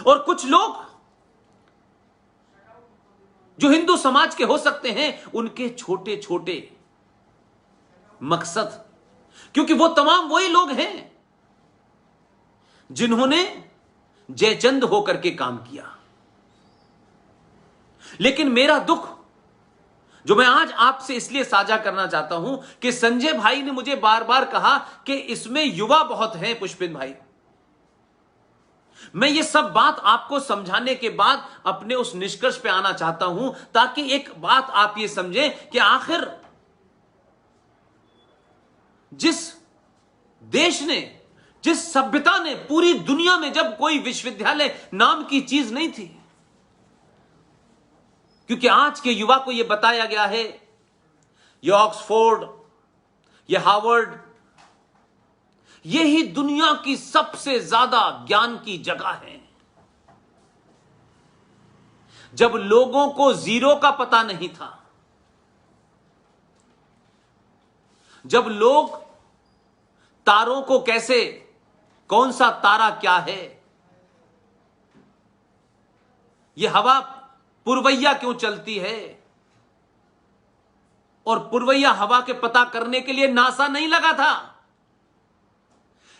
और कुछ लोग जो हिंदू समाज के हो सकते हैं, उनके छोटे छोटे मकसद, क्योंकि वो तमाम वही लोग हैं जिन्होंने जयचंद होकर के काम किया। लेकिन मेरा दुख जो मैं आज आपसे इसलिए साझा करना चाहता हूं कि संजय भाई ने मुझे बार बार कहा कि इसमें युवा बहुत हैं पुष्पिन भाई। मैं ये सब बात आपको समझाने के बाद अपने उस निष्कर्ष पे आना चाहता हूं, ताकि एक बात आप ये समझें कि आखिर जिस देश ने, जिस सभ्यता ने, पूरी दुनिया में जब कोई विश्वविद्यालय नाम की चीज नहीं थी, क्योंकि आज के युवा को यह बताया गया है ये ऑक्सफोर्ड, ये हार्वर्ड, ये ही दुनिया की सबसे ज्यादा ज्ञान की जगह है। जब लोगों को जीरो का पता नहीं था, जब लोग तारों को कैसे, कौन सा तारा क्या है, यह हवा पुरवैया क्यों चलती है, और पुरवैया हवा के पता करने के लिए नासा नहीं लगा था।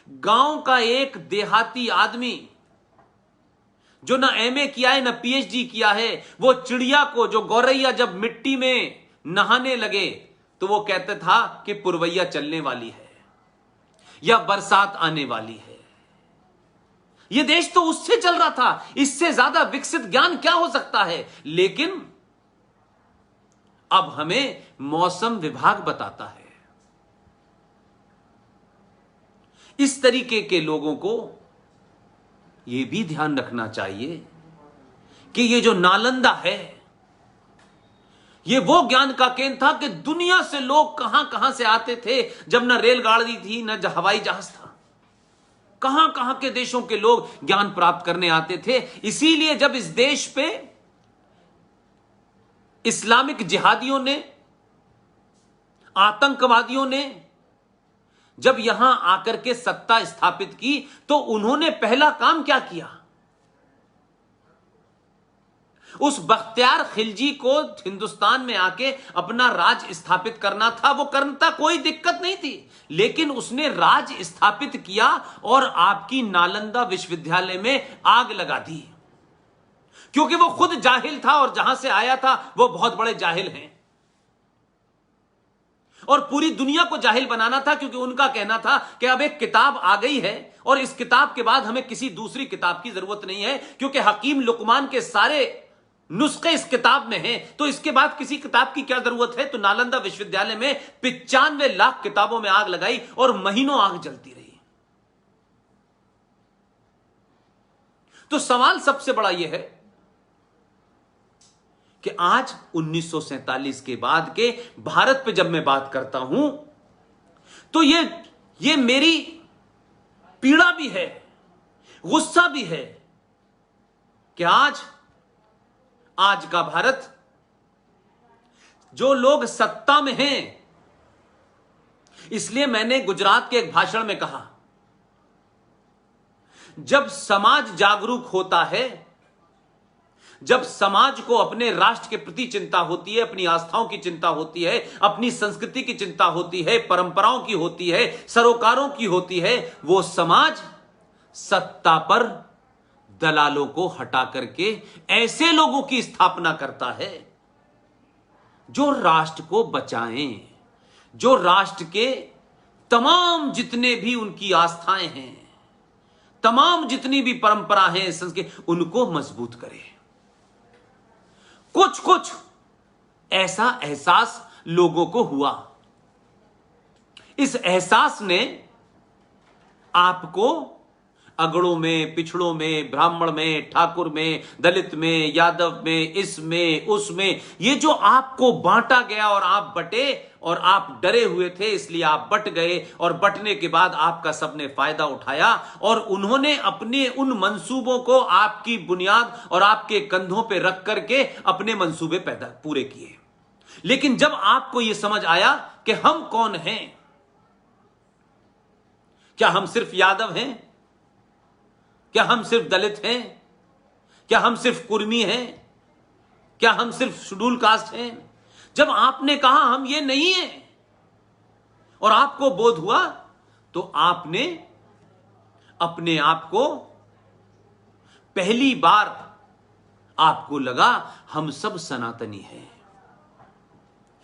गांव का एक देहाती आदमी जो ना एमए किया है ना पीएचडी किया है, वो चिड़िया को, जो गौरैया जब मिट्टी में नहाने लगे तो वो कहता था कि पुरवैया चलने वाली है या बरसात आने वाली है। ये देश तो उससे चल रहा था, इससे ज्यादा विकसित ज्ञान क्या हो सकता है। लेकिन अब हमें मौसम विभाग बताता है। इस तरीके के लोगों को यह भी ध्यान रखना चाहिए कि ये जो नालंदा है, ये वो ज्ञान का केंद्र था कि दुनिया से लोग कहां कहां से आते थे, जब ना रेलगाड़ी थी ना हवाई जहाज था। कहां कहां के देशों के लोग ज्ञान प्राप्त करने आते थे। इसीलिए जब इस देश पे इस्लामिक जिहादियों ने, आतंकवादियों ने जब यहां आकर के सत्ता स्थापित की, तो उन्होंने पहला काम क्या किया? उस बख्तियार खिलजी को हिंदुस्तान में आके अपना राज स्थापित करना था, वो करता कोई दिक्कत नहीं थी। लेकिन उसने राज स्थापित किया और आपकी नालंदा विश्वविद्यालय में आग लगा दी, क्योंकि वो खुद जाहिल था और जहां से आया था वो बहुत बड़े जाहिल हैं, और पूरी दुनिया को जाहिल बनाना था। क्योंकि उनका कहना था कि अब एक किताब आ गई है और इस किताब के बाद हमें किसी दूसरी किताब की जरूरत नहीं है, क्योंकि हकीम लुकमान के सारे नुस्खे इस किताब में हैं, तो इसके बाद किसी किताब की क्या जरूरत है। तो नालंदा विश्वविद्यालय में 95 लाख किताबों में आग लगाई और महीनों आग जलती रही। तो सवाल सबसे बड़ा यह है कि आज 1947 के बाद के भारत पे जब मैं बात करता हूं, तो ये मेरी पीड़ा भी है, गुस्सा भी है कि आज का भारत, जो लोग सत्ता में हैं, इसलिए मैंने गुजरात के एक भाषण में कहा, जब समाज जागरूक होता है, जब समाज को अपने राष्ट्र के प्रति चिंता होती है, अपनी आस्थाओं की चिंता होती है, अपनी संस्कृति की चिंता होती है, परंपराओं की होती है, सरोकारों की होती है, वो समाज सत्ता पर दलालों को हटा करके ऐसे लोगों की स्थापना करता है जो राष्ट्र को बचाएं, जो राष्ट्र के तमाम जितने भी उनकी आस्थाएं हैं, तमाम जितनी भी परंपरा हैं, संस्कृति, उनको मजबूत करें। कुछ ऐसा एहसास लोगों को हुआ। इस एहसास ने आपको अगड़ों में, पिछड़ों में, ब्राह्मण में, ठाकुर में, दलित में, यादव में, इसमें, उसमें, ये जो आपको बांटा गया और आप बटे और आप डरे हुए थे, इसलिए आप बट गए, और बटने के बाद आपका सबने फायदा उठाया और उन्होंने अपने उन मंसूबों को आपकी बुनियाद और आपके कंधों पे रख करके अपने मंसूबे पूरे किए। लेकिन जब आपको यह समझ आया कि हम कौन हैं, क्या हम सिर्फ यादव हैं, क्या हम सिर्फ दलित हैं, क्या हम सिर्फ कुर्मी हैं? क्या हम सिर्फ शेड्यूल कास्ट हैं? जब आपने कहा हम ये नहीं हैं और आपको बोध हुआ, तो आपने अपने आप को, पहली बार आपको लगा हम सब सनातनी हैं।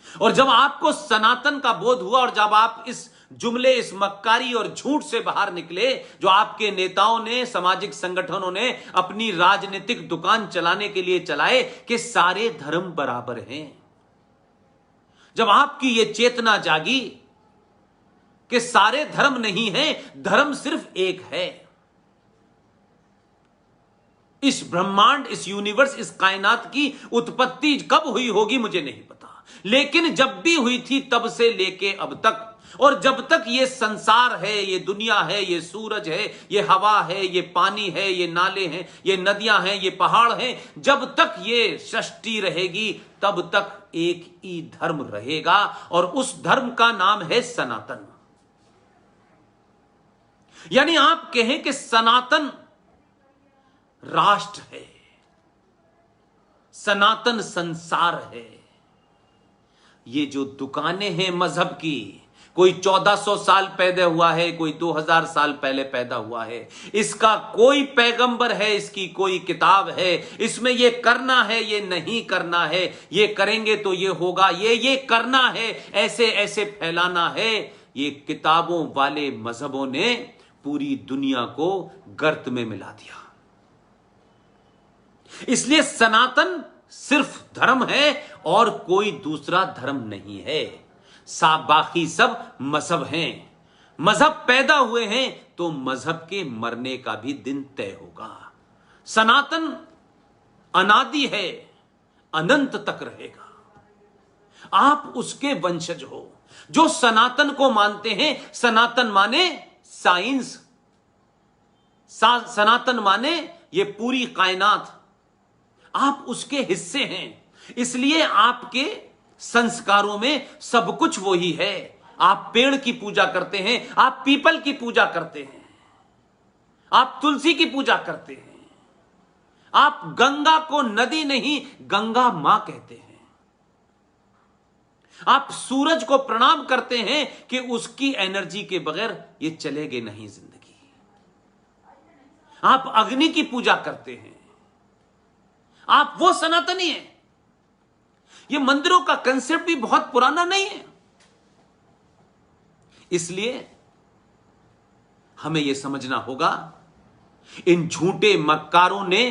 और जब आपको सनातन का बोध हुआ और जब आप इस जुमले, इस मक्कारी और झूठ से बाहर निकले जो आपके नेताओं ने, सामाजिक संगठनों ने अपनी राजनीतिक दुकान चलाने के लिए चलाए कि सारे धर्म बराबर हैं, जब आपकी यह चेतना जागी कि सारे धर्म नहीं हैं, धर्म सिर्फ एक है, इस ब्रह्मांड, इस यूनिवर्स, इस कायनात की उत्पत्ति कब हुई होगी मुझे नहीं पता, लेकिन जब भी हुई थी तब से लेके अब तक, और जब तक ये संसार है, ये दुनिया है, ये सूरज है, ये हवा है, ये पानी है, ये नाले हैं, ये नदियां हैं, ये पहाड़ हैं, जब तक ये सृष्टि रहेगी तब तक एक ही धर्म रहेगा, और उस धर्म का नाम है सनातन। यानी आप कहें कि सनातन राष्ट्र है, सनातन संसार है। ये जो दुकानें हैं मजहब की, कोई 1400 साल पैदा हुआ है, कोई 2000 साल पहले पैदा हुआ है, इसका कोई पैगंबर है, इसकी कोई किताब है, इसमें ये करना है, ये नहीं करना है, ये करेंगे तो ये होगा, ये करना है, ऐसे ऐसे फैलाना है, ये किताबों वाले मजहबों ने पूरी दुनिया को गर्त में मिला दिया। इसलिए सनातन सिर्फ धर्म है और कोई दूसरा धर्म नहीं है, बाकी सब मजहब हैं। मजहब पैदा हुए हैं तो मजहब के मरने का भी दिन तय होगा। सनातन अनादि है, अनंत तक रहेगा। आप उसके वंशज हो जो सनातन को मानते हैं। सनातन माने साइंस, सनातन माने ये पूरी कायनात, आप उसके हिस्से हैं। इसलिए आपके संस्कारों में सब कुछ वही है। आप पेड़ की पूजा करते हैं, आप पीपल की पूजा करते हैं, आप तुलसी की पूजा करते हैं, आप गंगा को नदी नहीं गंगा मां कहते हैं, आप सूरज को प्रणाम करते हैं कि उसकी एनर्जी के बगैर ये चलेगी नहीं जिंदगी, आप अग्नि की पूजा करते हैं, आप वो सनातनी हैं। ये मंदिरों का कंसेप्ट भी बहुत पुराना नहीं है। इसलिए हमें यह समझना होगा, इन झूठे मक्कारों ने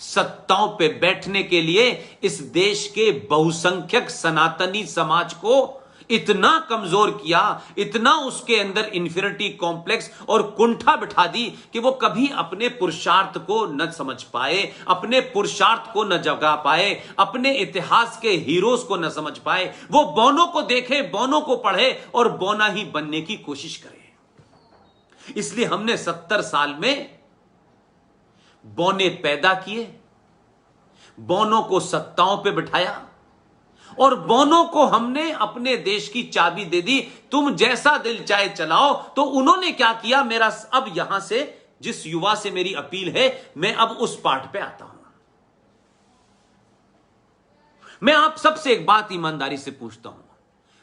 सत्ताओं पे बैठने के लिए इस देश के बहुसंख्यक सनातनी समाज को इतना कमजोर किया, इतना उसके अंदर इंफीरियरिटी कॉम्प्लेक्स और कुंठा बिठा दी कि वो कभी अपने पुरुषार्थ को न समझ पाए, अपने पुरुषार्थ को न जगा पाए, अपने इतिहास के हीरोज को न समझ पाए। वो बौनों को देखे, बौनों को पढ़े और बौना ही बनने की कोशिश करे। इसलिए हमने 70 साल में बौने पैदा किए, बौनों को सत्ताओं पे बिठाया और बौनों को हमने अपने देश की चाबी दे दी, तुम जैसा दिल चाहे चलाओ। तो उन्होंने क्या किया, मेरा अब यहां से जिस युवा से मेरी अपील है, मैं अब उस पाठ पे आता हूं। मैं आप सबसे एक बात ईमानदारी से पूछता हूं,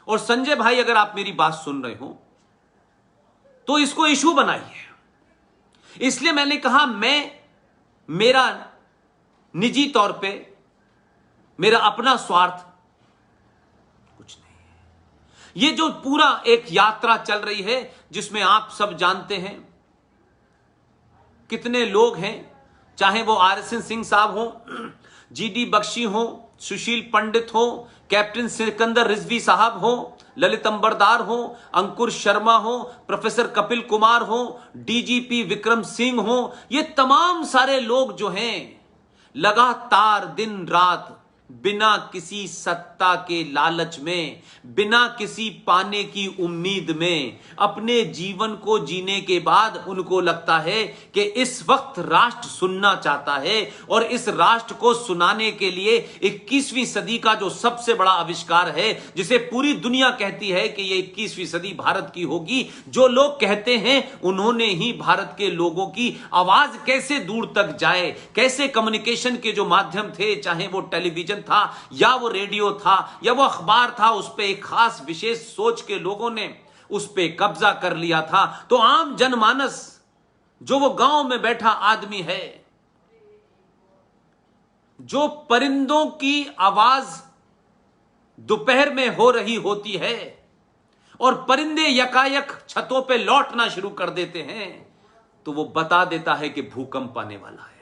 और संजय भाई अगर आप मेरी बात सुन रहे हो तो इसको इशू बनाइए। इसलिए मैंने कहा, मेरा निजी तौर पे मेरा अपना स्वार्थ कुछ नहीं है। ये जो पूरा एक यात्रा चल रही है जिसमें आप सब जानते हैं कितने लोग हैं, चाहे वो RSN सिंह साहब हो, GD बख्शी हो, सुशील पंडित हो, कैप्टन सिकंदर रिजवी साहब हो, ललित अंबरदार हो, अंकुर शर्मा हो, प्रोफेसर कपिल कुमार हो, DGP विक्रम सिंह हो, ये तमाम सारे लोग जो हैं लगातार दिन रात बिना किसी सत्ता के लालच में, बिना किसी पाने की उम्मीद में, अपने जीवन को जीने के बाद उनको लगता है कि इस वक्त राष्ट्र सुनना चाहता है, और इस राष्ट्र को सुनाने के लिए 21वीं सदी का जो सबसे बड़ा आविष्कार है, जिसे पूरी दुनिया कहती है कि यह 21वीं सदी भारत की होगी, जो लोग कहते हैं उन्होंने ही भारत के लोगों की आवाज कैसे दूर तक जाए, कैसे कम्युनिकेशन के जो माध्यम थे, चाहे वो टेलीविजन था या वो रेडियो था या वो अखबार था, उस पर एक खास विशेष सोच के लोगों ने उस पर कब्जा कर लिया था। तो आम जनमानस, जो वो गांव में बैठा आदमी है, जो परिंदों की आवाज दोपहर में हो रही होती है और परिंदे यकायक छतों पे लौटना शुरू कर देते हैं, तो वो बता देता है कि भूकंप आने वाला है।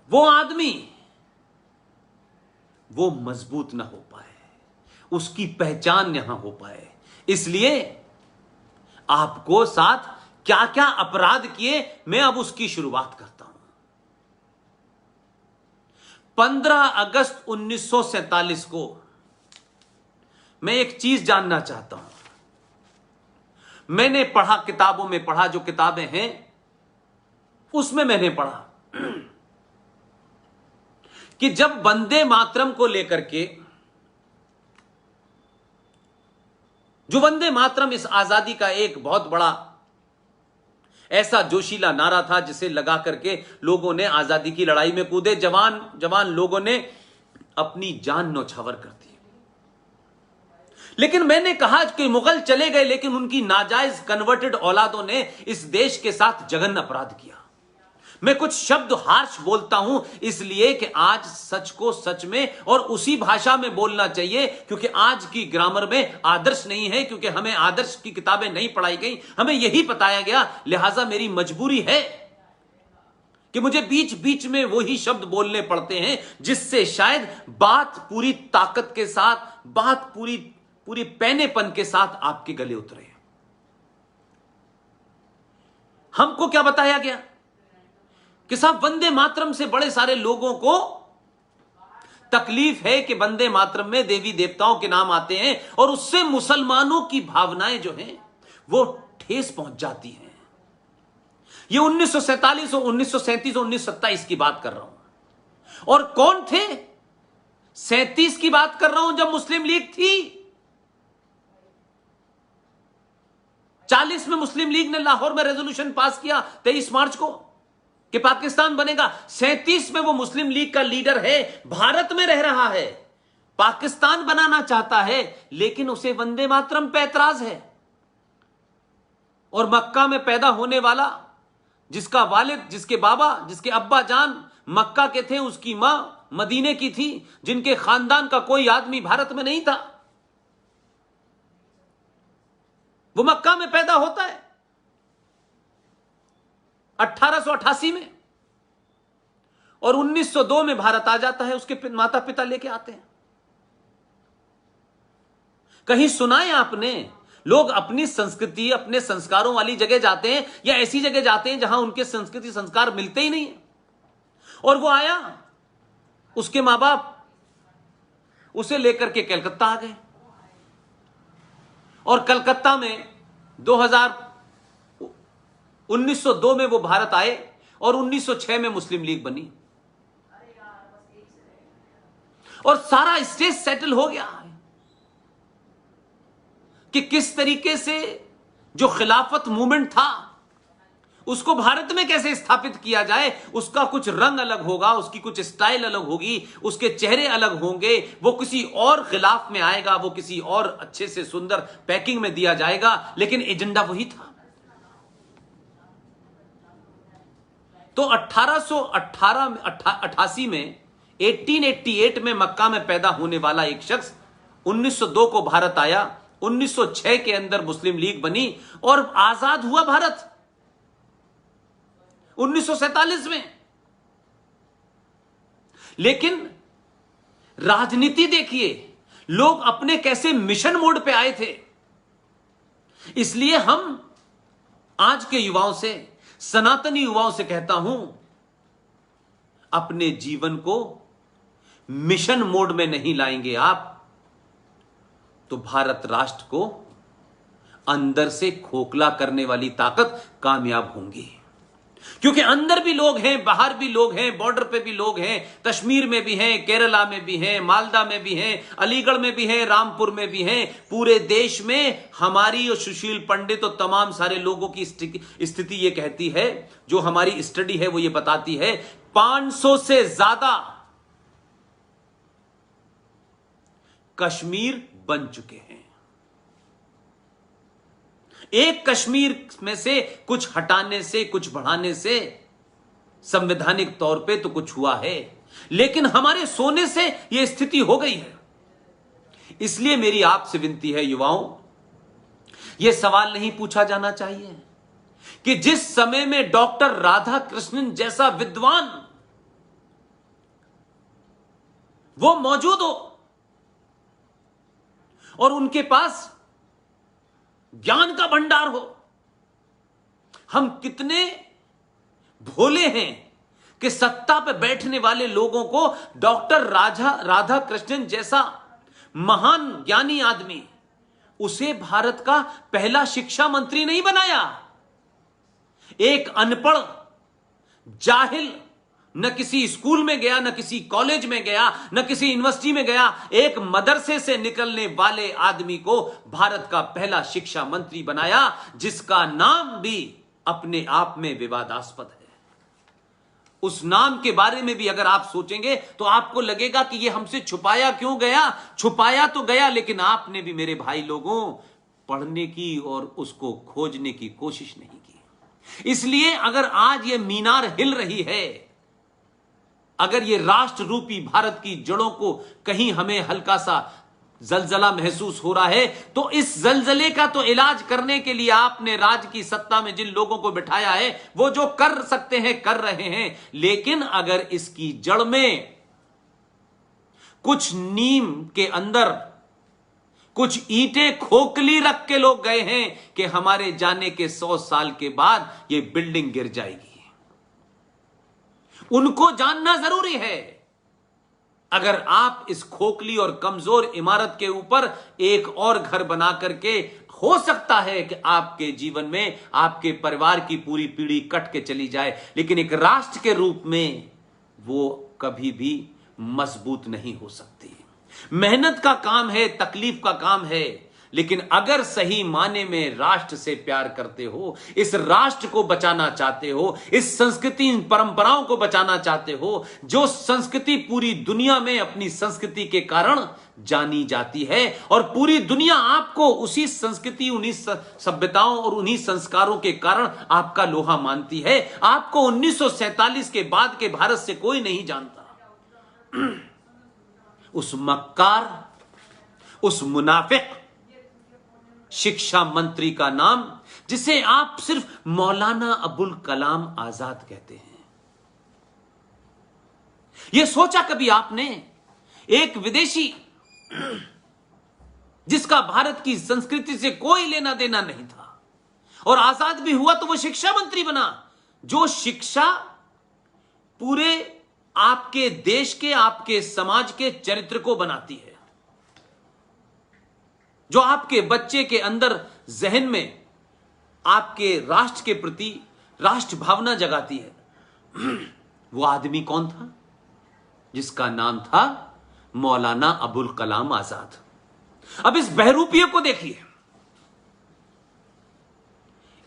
वो आदमी वो मजबूत ना हो पाए, उसकी पहचान यहां हो पाए। इसलिए आपको साथ क्या क्या अपराध किए, मैं अब उसकी शुरुआत करता हूं। 15 अगस्त 1947 को मैं एक चीज जानना चाहता हूं। मैंने पढ़ा, किताबों में पढ़ा, जो किताबें हैं उसमें मैंने पढ़ा कि जब वंदे मातरम को लेकर के, जो वंदे मातरम इस आजादी का एक बहुत बड़ा ऐसा जोशीला नारा था जिसे लगा करके लोगों ने आजादी की लड़ाई में कूदे, जवान जवान लोगों ने अपनी जान न्यौछावर कर दी। लेकिन मैंने कहा कि मुगल चले गए, लेकिन उनकी नाजायज कन्वर्टेड औलादों ने इस देश के साथ जघन्य अपराध किया। मैं कुछ शब्द हार्श बोलता हूं इसलिए कि आज सच को सच में और उसी भाषा में बोलना चाहिए, क्योंकि आज की ग्रामर में आदर्श नहीं है, क्योंकि हमें आदर्श की किताबें नहीं पढ़ाई गई, हमें यही बताया गया। लिहाजा मेरी मजबूरी है कि मुझे बीच बीच में वही शब्द बोलने पड़ते हैं जिससे शायद बात पूरी ताकत के साथ, बात पूरी पैनेपन के साथ आपके गले उतरे। हमको क्या बताया गया कि साहब वंदे मातरम से बड़े सारे लोगों को तकलीफ है कि वंदे मातरम में देवी देवताओं के नाम आते हैं और उससे मुसलमानों की भावनाएं जो हैं वो ठेस पहुंच जाती हैं। ये 1947 और 1937 और 1927 की बात कर रहा हूं। और कौन थे? 37 की बात कर रहा हूं जब मुस्लिम लीग थी। 40 में मुस्लिम लीग ने लाहौर में रेजोल्यूशन पास किया 23 मार्च को कि पाकिस्तान बनेगा। 37 में वो मुस्लिम लीग का लीडर है, भारत में रह रहा है, पाकिस्तान बनाना चाहता है, लेकिन उसे वंदे मातरम पे एतराज है। और मक्का में पैदा होने वाला, जिसका वालिद, जिसके बाबा, जिसके अब्बा जान मक्का के थे, उसकी मां मदीने की थी, जिनके खानदान का कोई आदमी भारत में नहीं था, वो मक्का में पैदा होता है 1888 में, और 1902 में भारत आ जाता है। उसके माता पिता लेके आते हैं। कहीं सुना है आपने लोग अपनी संस्कृति, अपने संस्कारों वाली जगह जाते हैं या ऐसी जगह जाते हैं जहां उनके संस्कृति संस्कार मिलते ही नहीं है? और वो आया, उसके मां बाप उसे लेकर के कलकत्ता आ गए, और कलकत्ता में 1902 में वो भारत आए और 1906 में मुस्लिम लीग बनी और सारा स्टेज सेटल हो गया कि किस तरीके से जो खिलाफत मूवमेंट था उसको भारत में कैसे स्थापित किया जाए। उसका कुछ रंग अलग होगा, उसकी कुछ स्टाइल अलग होगी, उसके चेहरे अलग होंगे, वो किसी और खिलाफ में आएगा, वो किसी और अच्छे से सुंदर पैकिंग में दिया जाएगा, लेकिन एजेंडा वही था। तो 1888 में 1888 में मक्का में पैदा होने वाला एक शख्स 1902 को भारत आया, 1906 के अंदर मुस्लिम लीग बनी और आजाद हुआ भारत 1947 में। लेकिन राजनीति देखिए, लोग अपने कैसे मिशन मोड पे आए थे। इसलिए हम आज के युवाओं से, सनातनी युवाओं से कहता हूं, अपने जीवन को मिशन मोड में नहीं लाएंगे आप, तो भारत राष्ट्र को अंदर से खोखला करने वाली ताकत कामयाब होंगी। क्योंकि अंदर भी लोग हैं, बाहर भी लोग हैं, बॉर्डर पे भी लोग हैं, कश्मीर में भी हैं, केरला में भी हैं, मालदा में भी हैं, अलीगढ़ में भी हैं, रामपुर में भी हैं। पूरे देश में हमारी और सुशील पंडित और तमाम सारे लोगों की स्थिति ये कहती है, जो हमारी स्टडी है वो ये बताती है, 500 से ज्यादा कश्मीर बन चुके हैं। एक कश्मीर में से कुछ हटाने से, कुछ बढ़ाने से संवैधानिक तौर पे तो कुछ हुआ है, लेकिन हमारे सोने से यह स्थिति हो गई है। इसलिए मेरी आपसे विनती है युवाओं, यह सवाल नहीं पूछा जाना चाहिए कि जिस समय में डॉक्टर राधाकृष्णन जैसा विद्वान वो मौजूद हो और उनके पास ज्ञान का भंडार हो, हम कितने भोले हैं कि सत्ता पर बैठने वाले लोगों को डॉक्टर राधाकृष्णन जैसा महान ज्ञानी आदमी, उसे भारत का पहला शिक्षा मंत्री नहीं बनाया। एक अनपढ़ जाहिल, न किसी स्कूल में गया, न किसी कॉलेज में गया, न किसी यूनिवर्सिटी में गया, एक मदरसे से निकलने वाले आदमी को भारत का पहला शिक्षा मंत्री बनाया, जिसका नाम भी अपने आप में विवादास्पद है। उस नाम के बारे में भी अगर आप सोचेंगे तो आपको लगेगा कि यह हमसे छुपाया क्यों गया। छुपाया तो गया, लेकिन आपने भी मेरे भाई लोगों पढ़ने की और उसको खोजने की कोशिश नहीं की। इसलिए अगर आज यह मीनार हिल रही है, अगर ये राष्ट्र रूपी भारत की जड़ों को कहीं हमें हल्का सा जलजला महसूस हो रहा है, तो इस जलजले का तो इलाज करने के लिए आपने राज्य की सत्ता में जिन लोगों को बिठाया है, वो जो कर सकते हैं कर रहे हैं। लेकिन अगर इसकी जड़ में कुछ नीम के अंदर कुछ ईंटें खोखली रख के लोग गए हैं कि हमारे जाने के 100 साल के बाद ये बिल्डिंग गिर जाएगी, उनको जानना जरूरी है। अगर आप इस खोखली और कमजोर इमारत के ऊपर एक और घर बना करके, हो सकता है कि आपके जीवन में आपके परिवार की पूरी पीढ़ी कट के चली जाए, लेकिन एक राष्ट्र के रूप में वो कभी भी मजबूत नहीं हो सकती। मेहनत का काम है, तकलीफ का काम है, लेकिन अगर सही माने में राष्ट्र से प्यार करते हो, इस राष्ट्र को बचाना चाहते हो, इस संस्कृति, इन परंपराओं को बचाना चाहते हो, जो संस्कृति पूरी दुनिया में अपनी संस्कृति के कारण जानी जाती है, और पूरी दुनिया आपको उसी संस्कृति, उन्हीं सभ्यताओं और उन्हीं संस्कारों के कारण आपका लोहा मानती है। आपको 1947 के बाद के भारत से कोई नहीं जानता। उस मक्कार, उस मुनाफिक शिक्षा मंत्री का नाम, जिसे आप सिर्फ मौलाना अबुल कलाम आजाद कहते हैं। यह सोचा कभी आपने, एक विदेशी जिसका भारत की संस्कृति से कोई लेना देना नहीं था और आजाद भी हुआ, तो वो शिक्षा मंत्री बना, जो शिक्षा पूरे आपके देश के, आपके समाज के चरित्र को बनाती है, जो आपके बच्चे के अंदर जहन में आपके राष्ट्र के प्रति राष्ट्र भावना जगाती है। वो आदमी कौन था? जिसका नाम था मौलाना अबुल कलाम आजाद। अब इस बहरूपिये को देखिए,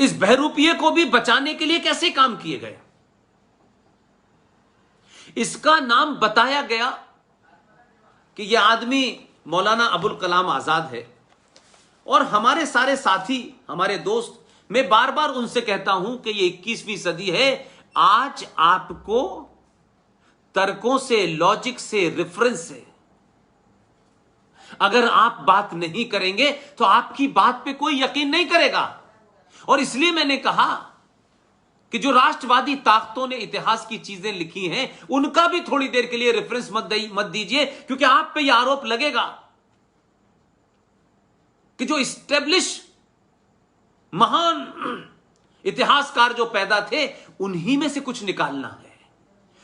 इस बहरूपिये को भी बचाने के लिए कैसे काम किए गए। इसका नाम बताया गया कि यह आदमी मौलाना अबुल कलाम आजाद है, और हमारे सारे साथी, हमारे दोस्त, मैं बार बार उनसे कहता हूं कि ये 21वीं सदी है। आज आपको तर्कों से, लॉजिक से, रेफरेंस से अगर आप बात नहीं करेंगे तो आपकी बात पे कोई यकीन नहीं करेगा। और इसलिए मैंने कहा कि जो राष्ट्रवादी ताकतों ने इतिहास की चीजें लिखी हैं, उनका भी थोड़ी देर के लिए रेफरेंस मत दीजिए, क्योंकि आप पे यह आरोप लगेगा कि जो इस्टेब्लिश महान इतिहासकार जो पैदा थे, उन्हीं में से कुछ निकालना है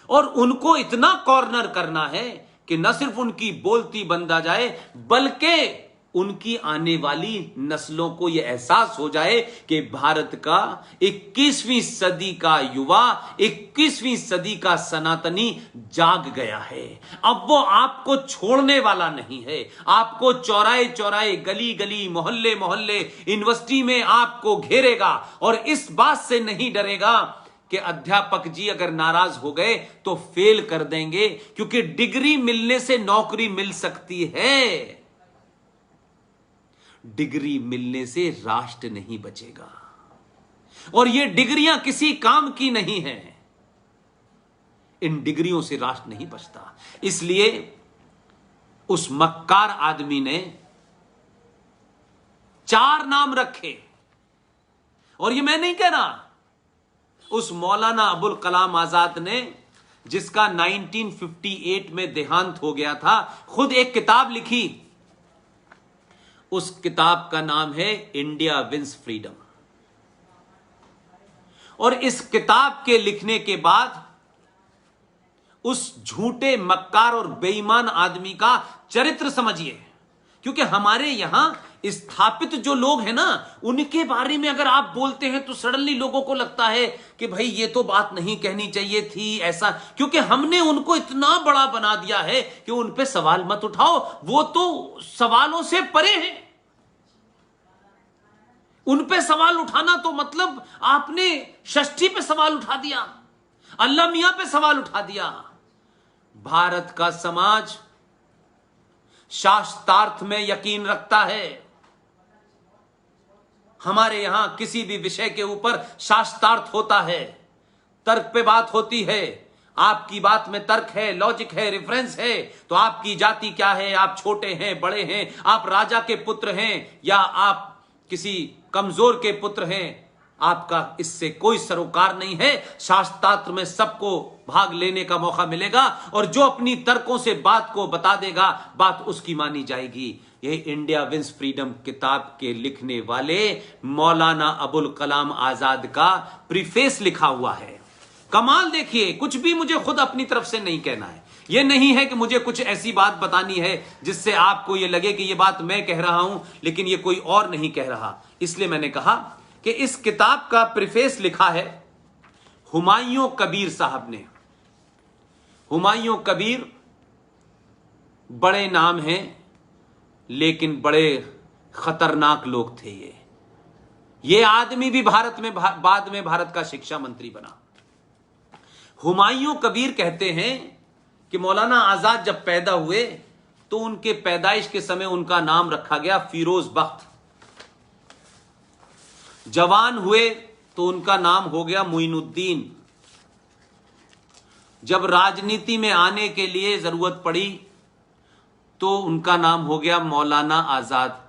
और उनको इतना कॉर्नर करना है कि न सिर्फ उनकी बोलती बंद आ जाए, बल्कि उनकी आने वाली नस्लों को यह एहसास हो जाए कि भारत का 21वीं सदी का युवा, 21वीं सदी का सनातनी जाग गया है। अब वो आपको छोड़ने वाला नहीं है। आपको चौराहे चौराहे, गली गली, मोहल्ले मोहल्ले, यूनिवर्सिटी में आपको घेरेगा और इस बात से नहीं डरेगा कि अध्यापक जी अगर नाराज हो गए तो फेल कर देंगे, क्योंकि डिग्री मिलने से नौकरी मिल सकती है, डिग्री मिलने से राष्ट्र नहीं बचेगा। और ये डिग्रियां किसी काम की नहीं है, इन डिग्रियों से राष्ट्र नहीं बचता। इसलिए उस मक्कार आदमी ने 4 नाम रखे, और ये मैं नहीं कह रहा, उस मौलाना अबुल कलाम आजाद ने, जिसका 1958 में देहांत हो गया था, खुद एक किताब लिखी। उस किताब का नाम है इंडिया विंस फ्रीडम। और इस किताब के लिखने के बाद उस झूठे, मक्कार और बेईमान आदमी का चरित्र समझिए। क्योंकि हमारे यहां स्थापित जो लोग हैं ना, उनके बारे में अगर आप बोलते हैं तो सडनली लोगों को लगता है कि भाई ये तो बात नहीं कहनी चाहिए थी ऐसा, क्योंकि हमने उनको इतना बड़ा बना दिया है कि उन पे सवाल मत उठाओ, वो तो सवालों से परे हैं। उन पे सवाल उठाना तो मतलब आपने षष्ठी पे सवाल उठा दिया, अल्लाह मियां पे सवाल उठा दिया। भारत का समाज शास्त्रार्थ में यकीन रखता है। हमारे यहां किसी भी विषय के ऊपर शास्त्रार्थ होता है, तर्क पे बात होती है। आपकी बात में तर्क है, लॉजिक है, रेफरेंस है, तो आपकी जाति क्या है, आप छोटे हैं, बड़े हैं, आप राजा के पुत्र हैं या आप किसी कमजोर के पुत्र हैं, आपका इससे कोई सरोकार नहीं है। शास्त्रार्थ में सबको भाग लेने का मौका मिलेगा, और जो अपनी तर्कों से बात को बता देगा, बात उसकी मानी जाएगी। ये इंडिया विंस फ्रीडम किताब के लिखने वाले मौलाना अबुल कलाम आजाद का प्रीफेस लिखा हुआ है। कमाल देखिए, कुछ भी मुझे खुद अपनी तरफ से नहीं कहना है। यह नहीं है कि मुझे कुछ ऐसी बात बतानी है जिससे आपको यह लगे कि यह बात मैं कह रहा हूं लेकिन यह कोई और नहीं कह रहा। इसलिए मैंने कहा कि इस किताब का प्रीफेस लिखा है हुमायूं कबीर साहब ने। हुमायूं कबीर बड़े नाम हैं, लेकिन बड़े खतरनाक लोग थे। ये आदमी भी बाद में भारत का शिक्षा मंत्री बना। हुमायूं कबीर कहते हैं कि मौलाना आजाद जब पैदा हुए तो उनके पैदाइश के समय उनका नाम रखा गया फिरोज बख्त। जवान हुए तो उनका नाम हो गया मुइनुद्दीन। जब राजनीति में आने के लिए जरूरत पड़ी तो उनका नाम हो गया मौलाना आजाद,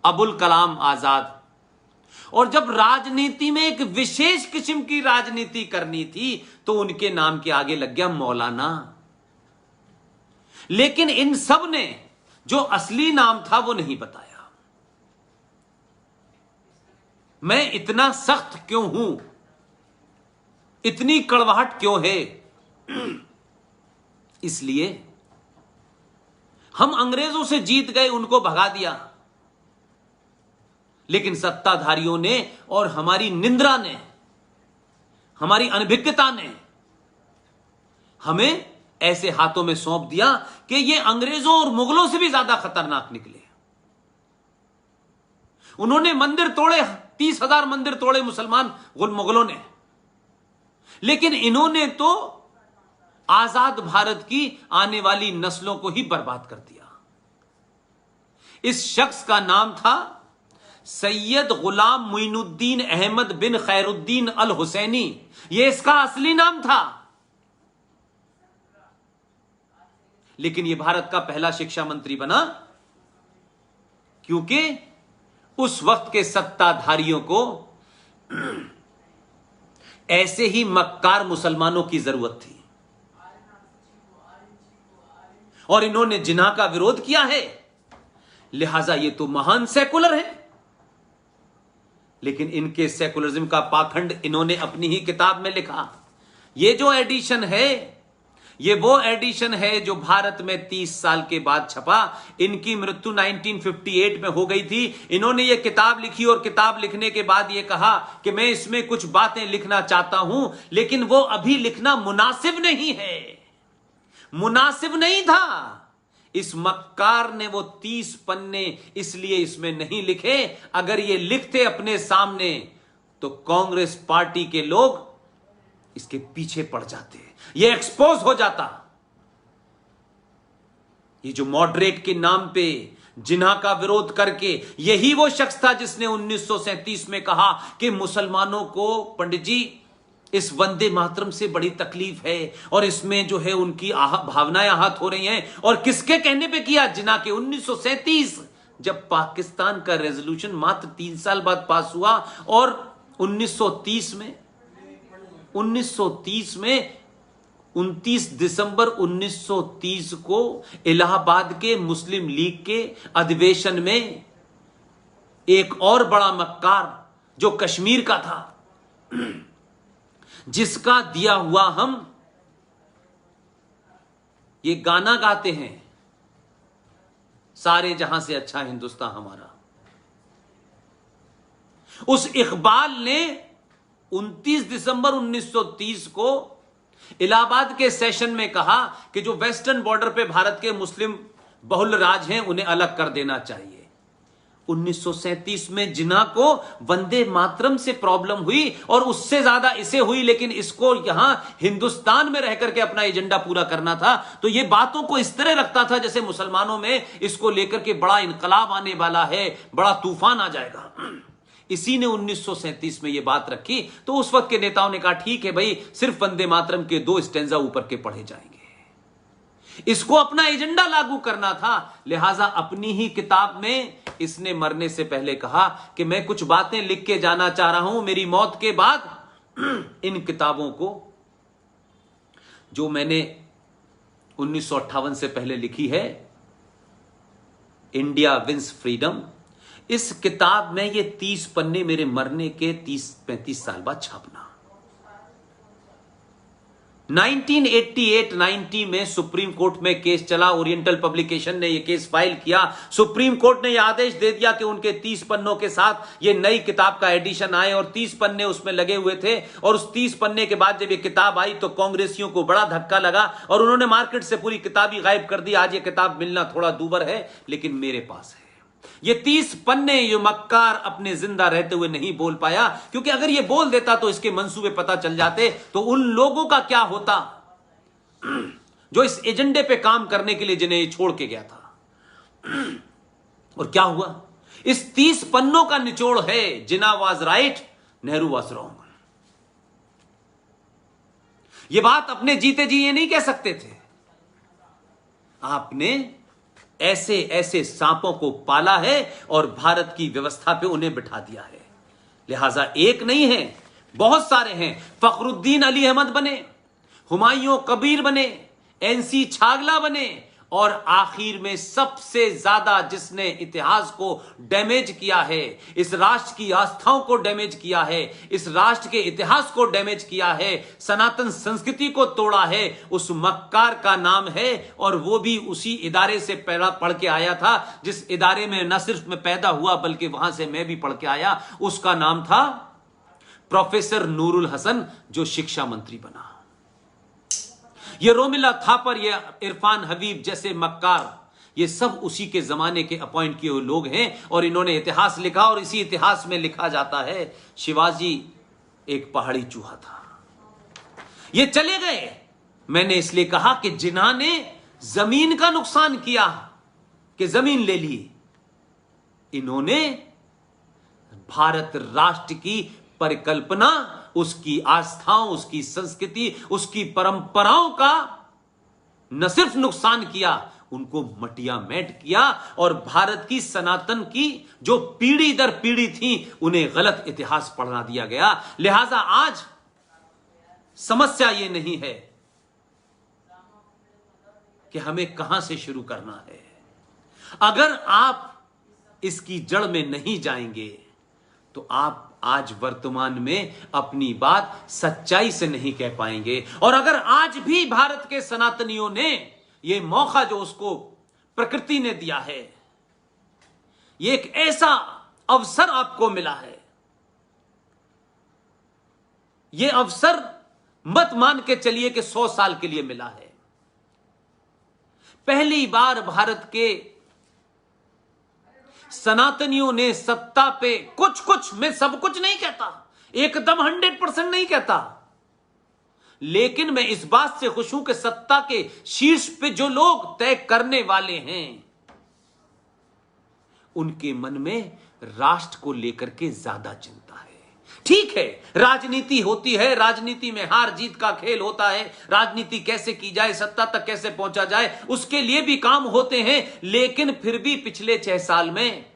अबुल कलाम आजाद। और जब राजनीति में एक विशेष किस्म की राजनीति करनी थी तो उनके नाम के आगे लग गया मौलाना। लेकिन इन सब ने जो असली नाम था वो नहीं बताया। मैं इतना सख्त क्यों हूं, इतनी कड़वाहट क्यों है? इसलिए हम अंग्रेजों से जीत गए, उनको भगा दिया, लेकिन सत्ताधारियों ने और हमारी निंद्रा ने, हमारी अनभिज्ञता ने हमें ऐसे हाथों में सौंप दिया कि ये अंग्रेजों और मुगलों से भी ज्यादा खतरनाक निकले। उन्होंने मंदिर तोड़े, 30,000 मंदिर तोड़े मुसलमान मुगलों ने, लेकिन इन्होंने तो आजाद भारत की आने वाली नस्लों को ही बर्बाद कर दिया। इस शख्स का नाम था सैयद गुलाम मुइनुद्दीन अहमद बिन खैरुद्दीन अल हुसैनी। यह इसका असली नाम था, लेकिन यह भारत का पहला शिक्षा मंत्री बना क्योंकि उस वक्त के सत्ताधारियों को ऐसे ही मक्कार मुसलमानों की जरूरत थी, और इन्होंने जिन्ना का विरोध किया है, लिहाजा ये तो महान सेकुलर है। लेकिन इनके सेकुलरिज्म का पाखंड इन्होंने अपनी ही किताब में लिखा। ये जो एडिशन है ये वो एडिशन है जो भारत में 30 साल के बाद छपा। इनकी मृत्यु 1958 में हो गई थी। इन्होंने ये किताब लिखी और किताब लिखने के बाद ये कहा कि मैं इसमें कुछ बातें लिखना चाहता हूं, लेकिन वो अभी लिखना मुनासिब नहीं है, मुनासिब नहीं था। इस मक्कार ने वो 30 पन्ने इसलिए इसमें नहीं लिखे, अगर ये लिखते अपने सामने तो कांग्रेस पार्टी के लोग इसके पीछे पड़ जाते, ये एक्सपोज हो जाता। ये जो मॉडरेट के नाम पे जिन्हा का विरोध करके, यही वो शख्स था जिसने 1937 में कहा कि मुसलमानों को पंडित जी इस वंदे मातरम से बड़ी तकलीफ है और इसमें जो है उनकी भावनाएं आहत हो रही हैं। और किसके कहने पे किया? जिन्ना के। 1937 जब पाकिस्तान का रेजोल्यूशन मात्र 3 साल बाद पास हुआ और 1930 में 29 दिसंबर 1930 को इलाहाबाद के मुस्लिम लीग के अधिवेशन में एक और बड़ा मक्कार जो कश्मीर का था, जिसका दिया हुआ हम ये गाना गाते हैं, सारे जहां से अच्छा हिंदुस्तान हमारा, उस इकबाल ने 29 दिसंबर 1930 को इलाहाबाद के सेशन में कहा कि जो वेस्टर्न बॉर्डर पे भारत के मुस्लिम बहुल राज हैं उन्हें अलग कर देना चाहिए। 1937 में जिन्ना को वंदे मातरम से प्रॉब्लम हुई और उससे ज्यादा इसे हुई, लेकिन इसको यहां हिंदुस्तान में रहकर के अपना एजेंडा पूरा करना था। तो ये बातों को इस तरह रखता था जैसे मुसलमानों में इसको लेकर के बड़ा इनकलाब आने वाला है, बड़ा तूफान आ जाएगा। इसी ने 1937 में ये बात रखी। तो उस वक्त के नेताओं ने कहा ठीक है भाई, सिर्फ वंदे मातरम के 2 स्टेंजा ऊपर के पढ़े जाएंगे। इसको अपना एजेंडा लागू करना था, लिहाजा अपनी ही किताब में इसने मरने से पहले कहा कि मैं कुछ बातें लिख के जाना चाह रहा हूं मेरी मौत के बाद। इन किताबों को जो मैंने 1958 से पहले लिखी है, इंडिया विंस फ्रीडम, इस किताब में ये 30 पन्ने मेरे मरने के 30-35 साल बाद छापना। 1988-90 में सुप्रीम कोर्ट में केस चला, ओरिएंटल पब्लिकेशन ने यह केस फाइल किया। सुप्रीम कोर्ट ने यह आदेश दे दिया कि उनके 30 पन्नों के साथ यह नई किताब का एडिशन आए, और 30 पन्ने उसमें लगे हुए थे। और उस 30 पन्ने के बाद जब यह किताब आई तो कांग्रेसियों को बड़ा धक्का लगा और उन्होंने मार्केट से पूरी किताब ही गायब कर दी। आज यह किताब मिलना थोड़ा दूभर है, लेकिन मेरे पास है। ये 30 पन्ने ये मक्कार अपने जिंदा रहते हुए नहीं बोल पाया, क्योंकि अगर ये बोल देता तो इसके मंसूबे पता चल जाते, तो उन लोगों का क्या होता जो इस एजेंडे पे काम करने के लिए जिन्हें ये छोड़ के गया था। और क्या हुआ? इस 30 पन्नों का निचोड़ है, Jinnah was right, Nehru was wrong. ये बात अपने जीते जी ये नहीं कह सकते थे। आपने ऐसे ऐसे सांपों को पाला है और भारत की व्यवस्था पे उन्हें बिठा दिया है। लिहाजा एक नहीं है, बहुत सारे हैं। फखरुद्दीन अली अहमद बने, हुमायूं कबीर बने, एनसी छागला बने, और आखिर में सबसे ज्यादा जिसने इतिहास को डैमेज किया है, इस राष्ट्र की आस्थाओं को डैमेज किया है, इस राष्ट्र के इतिहास को डैमेज किया है, सनातन संस्कृति को तोड़ा है, उस मक्कार का नाम है। और वो भी उसी इदारे से पढ़ के आया था जिस इदारे में न सिर्फ मैं पैदा हुआ बल्कि वहां से मैं भी पढ़ के आया। उसका नाम था प्रोफेसर नूरुल हसन, जो शिक्षा मंत्री बना। ये रोमिला थापर, ये इरफान हबीब जैसे मक्कार, ये सब उसी के जमाने के अपॉइंट किए हुए लोग हैं। और इन्होंने इतिहास लिखा, और इसी इतिहास में लिखा जाता है शिवाजी एक पहाड़ी चूहा था। ये चले गए, मैंने इसलिए कहा कि जिन्ना ने जमीन का नुकसान किया, कि जमीन ले ली, इन्होंने भारत राष्ट्र की परिकल्पना, उसकी आस्थाओं, उसकी संस्कृति, उसकी परंपराओं का न सिर्फ नुकसान किया, उनको मटिया मेट किया। और भारत की सनातन की जो पीढ़ी दर पीढ़ी थी, उन्हें गलत इतिहास पढ़ा दिया गया। लिहाजा आज समस्या यह नहीं है कि हमें कहां से शुरू करना है। अगर आप इसकी जड़ में नहीं जाएंगे तो आप आज वर्तमान में अपनी बात सच्चाई से नहीं कह पाएंगे। और अगर आज भी भारत के सनातनियों ने यह मौका जो उसको प्रकृति ने दिया है, यह एक ऐसा अवसर आपको मिला है, यह अवसर मत मान के चलिए कि 100 साल के लिए मिला है। पहली बार भारत के सनातनियों ने सत्ता पे कुछ, मैं सब कुछ नहीं कहता, एकदम 100% नहीं कहता, लेकिन मैं इस बात से खुश हूं कि सत्ता के शीर्ष पे जो लोग तय करने वाले हैं, उनके मन में राष्ट्र को लेकर के ज्यादा चिंता है। ठीक है, राजनीति होती है, राजनीति में हार जीत का खेल होता है, राजनीति कैसे की जाए, सत्ता तक कैसे पहुंचा जाए, उसके लिए भी काम होते हैं। लेकिन फिर भी पिछले 6 साल में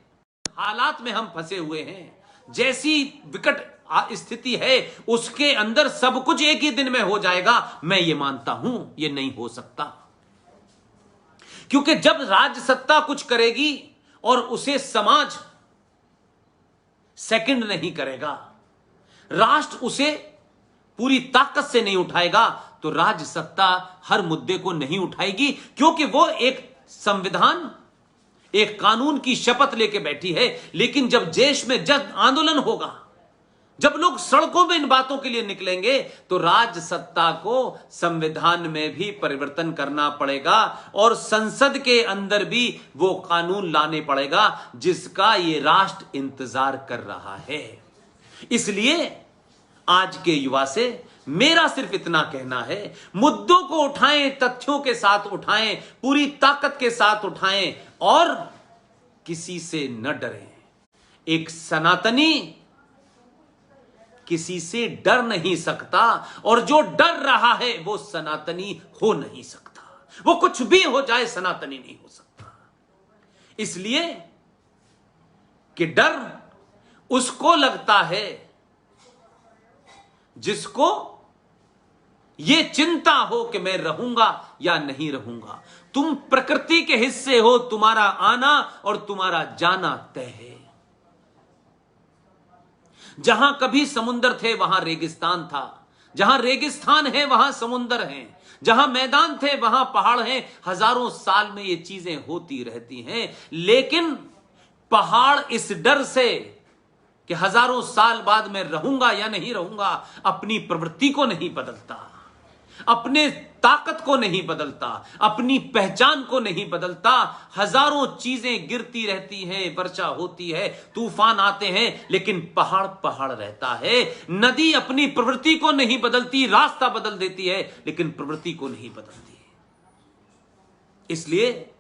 हालात में हम फंसे हुए हैं। जैसी विकट स्थिति है, उसके अंदर सब कुछ एक ही दिन में हो जाएगा, मैं ये मानता हूं ये नहीं हो सकता। क्योंकि जब राज्य सत्ता कुछ करेगी और उसे समाज सेकंड नहीं करेगा, राष्ट्र उसे पूरी ताकत से नहीं उठाएगा, तो राज्य सत्ता हर मुद्दे को नहीं उठाएगी, क्योंकि वो एक संविधान, एक कानून की शपथ लेके बैठी है। लेकिन जब देश में जन आंदोलन होगा, जब लोग सड़कों में इन बातों के लिए निकलेंगे, तो राज्य सत्ता को संविधान में भी परिवर्तन करना पड़ेगा और संसद के अंदर भी वो कानून लाने पड़ेगा जिसका ये राष्ट्र इंतजार कर रहा है। इसलिए आज के युवा से मेरा सिर्फ इतना कहना है, मुद्दों को उठाएं, तथ्यों के साथ उठाएं, पूरी ताकत के साथ उठाएं और किसी से न डरें। एक सनातनी किसी से डर नहीं सकता, और जो डर रहा है वो सनातनी हो नहीं सकता। वो कुछ भी हो जाए, सनातनी नहीं हो सकता। इसलिए कि डर उसको लगता है जिसको ये चिंता हो कि मैं रहूंगा या नहीं रहूंगा। तुम प्रकृति के हिस्से हो, तुम्हारा आना और तुम्हारा जाना तय है। जहां कभी समुंदर थे वहां रेगिस्तान था, जहां रेगिस्तान है वहां समुंदर है, जहां मैदान थे वहां पहाड़ हैं। हजारों साल में ये चीजें होती रहती हैं, लेकिन पहाड़ इस डर से कि हजारों साल बाद मैं रहूंगा या नहीं रहूंगा, अपनी प्रवृत्ति को नहीं बदलता, अपने ताकत को नहीं बदलता, अपनी पहचान को नहीं बदलता। हजारों चीजें गिरती रहती हैं, वर्षा होती है, तूफान आते हैं, लेकिन पहाड़ पहाड़ रहता है। नदी अपनी प्रवृत्ति को नहीं बदलती, रास्ता बदल देती है, लेकिन प्रवृत्ति को नहीं बदलती। इसलिए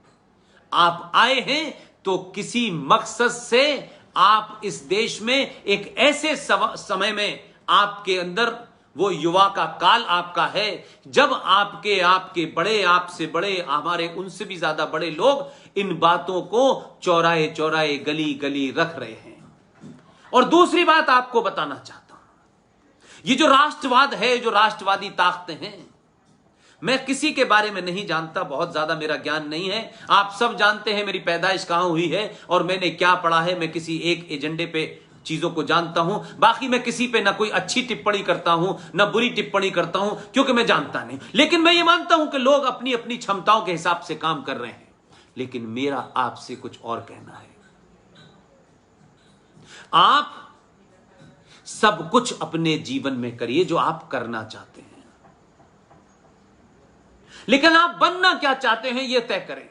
आप आए हैं तो किसी मकसद से आप इस देश में एक ऐसे समय में, आपके अंदर वो युवा का काल आपका है, जब आपके बड़े, आपसे बड़े, हमारे उनसे भी ज्यादा बड़े लोग इन बातों को चौराहे चौराहे, गली गली रख रहे हैं। और दूसरी बात आपको बताना चाहता हूं, ये जो राष्ट्रवाद है, जो राष्ट्रवादी ताकतें हैं, मैं किसी के बारे में नहीं जानता, बहुत ज्यादा मेरा ज्ञान नहीं है। आप सब जानते हैं मेरी पैदाइश कहां हुई है और मैंने क्या पढ़ा है। मैं किसी एक एजेंडे पे चीजों को जानता हूं, बाकी मैं किसी पे ना कोई अच्छी टिप्पणी करता हूं ना बुरी टिप्पणी करता हूं, क्योंकि मैं जानता नहीं। लेकिन मैं ये मानता हूं कि लोग अपनी अपनी क्षमताओं के हिसाब से काम कर रहे हैं। लेकिन मेरा आपसे कुछ और कहना है। आप सब कुछ अपने जीवन में करिए जो आप करना चाहते हैं, लेकिन आप बनना क्या चाहते हैं यह तय करें।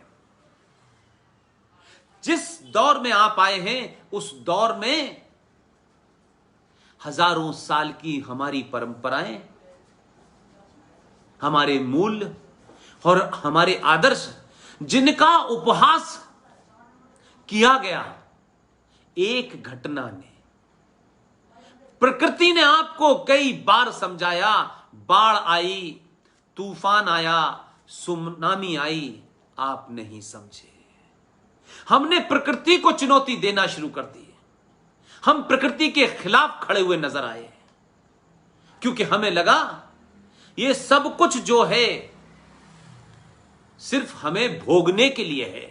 जिस दौर में आप आए हैं, उस दौर में हजारों साल की हमारी परंपराएं, हमारे मूल्य और हमारे आदर्श, जिनका उपहास किया गया एक घटना ने, प्रकृति ने आपको कई बार समझाया। बाढ़ आई, तूफान आया, सुनामी आई, आप नहीं समझे। हमने प्रकृति को चुनौती देना शुरू कर दी। हम प्रकृति के खिलाफ खड़े हुए नजर आए, क्योंकि हमें लगा ये सब कुछ जो है सिर्फ हमें भोगने के लिए है।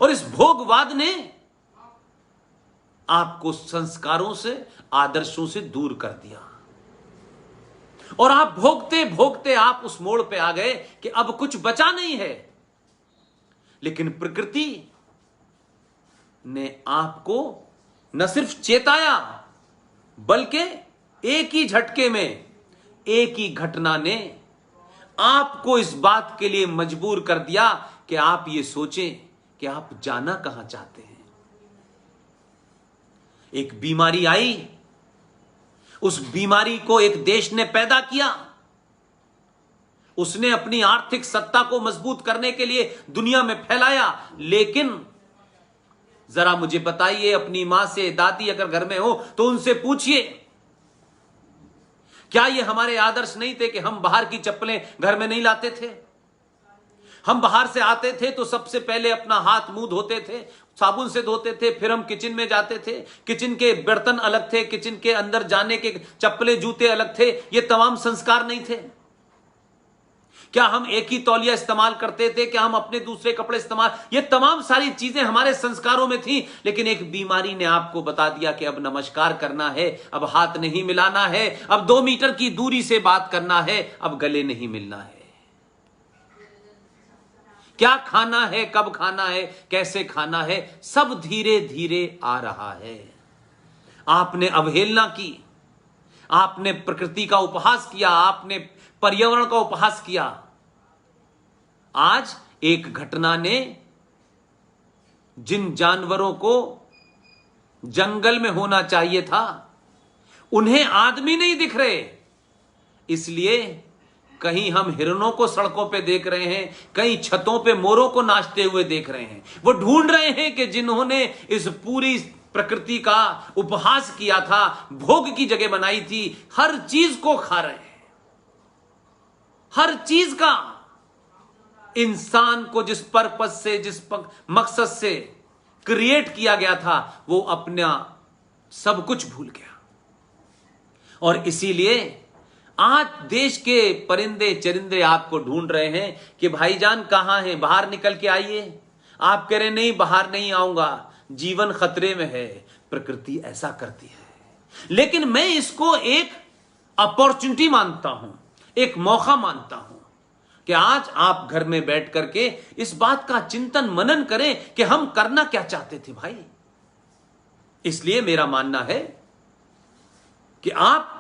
और इस भोगवाद ने आपको संस्कारों से, आदर्शों से दूर कर दिया, और आप भोगते भोगते आप उस मोड़ पे आ गए कि अब कुछ बचा नहीं है। लेकिन प्रकृति ने आपको न सिर्फ चेताया, बल्कि एक ही झटके में, एक ही घटना ने आपको इस बात के लिए मजबूर कर दिया कि आप ये सोचें कि आप जाना कहां चाहते हैं। एक बीमारी आई, उस बीमारी को एक देश ने पैदा किया, उसने अपनी आर्थिक सत्ता को मजबूत करने के लिए दुनिया में फैलाया। लेकिन जरा मुझे बताइए, अपनी मां से, दादी अगर घर में हो तो उनसे पूछिए, क्या ये हमारे आदर्श नहीं थे कि हम बाहर की चप्पलें घर में नहीं लाते थे? हम बाहर से आते थे तो सबसे पहले अपना हाथ मुंह धोते थे, साबुन से धोते थे, फिर हम किचन में जाते थे, किचन के बर्तन अलग थे, किचन के अंदर जाने के चप्पलें जूते अलग थे। ये तमाम संस्कार नहीं थे? क्या हम एक ही तौलिया इस्तेमाल करते थे? क्या हम अपने दूसरे कपड़े इस्तेमाल, ये तमाम सारी चीजें हमारे संस्कारों में थी। लेकिन एक बीमारी ने आपको बता दिया कि अब नमस्कार करना है, अब हाथ नहीं मिलाना है, अब 2 मीटर की दूरी से बात करना है, अब गले नहीं मिलना है। क्या खाना है, कब खाना है, कैसे खाना है, सब धीरे धीरे आ रहा है। आपने अवहेलना की, आपने प्रकृति का उपहास किया, आपने पर्यावरण का उपहास किया। आज एक घटना ने जिन जानवरों को जंगल में होना चाहिए था, उन्हें आदमी नहीं दिख रहे, इसलिए कहीं हम हिरणों को सड़कों पे देख रहे हैं, कहीं छतों पे मोरों को नाचते हुए देख रहे हैं। वो ढूंढ रहे हैं कि जिन्होंने इस पूरी प्रकृति का उपहास किया था, भोग की जगह बनाई थी, हर चीज को खा रहे हैं। हर चीज का, इंसान को जिस पर्पस से, जिस मकसद से क्रिएट किया गया था, वो अपना सब कुछ भूल गया। और इसीलिए आज देश के परिंदे चरिंदे आपको ढूंढ रहे हैं कि भाईजान कहां हैं, बाहर निकल के आइए। आप कह रहे नहीं, बाहर नहीं आऊंगा, जीवन खतरे में है। प्रकृति ऐसा करती है, लेकिन मैं इसको एक अपॉर्चुनिटी मानता हूं, एक मौका मानता हूं कि आज आप घर में बैठ करके इस बात का चिंतन मनन करें कि हम करना क्या चाहते थे भाई। इसलिए मेरा मानना है कि आप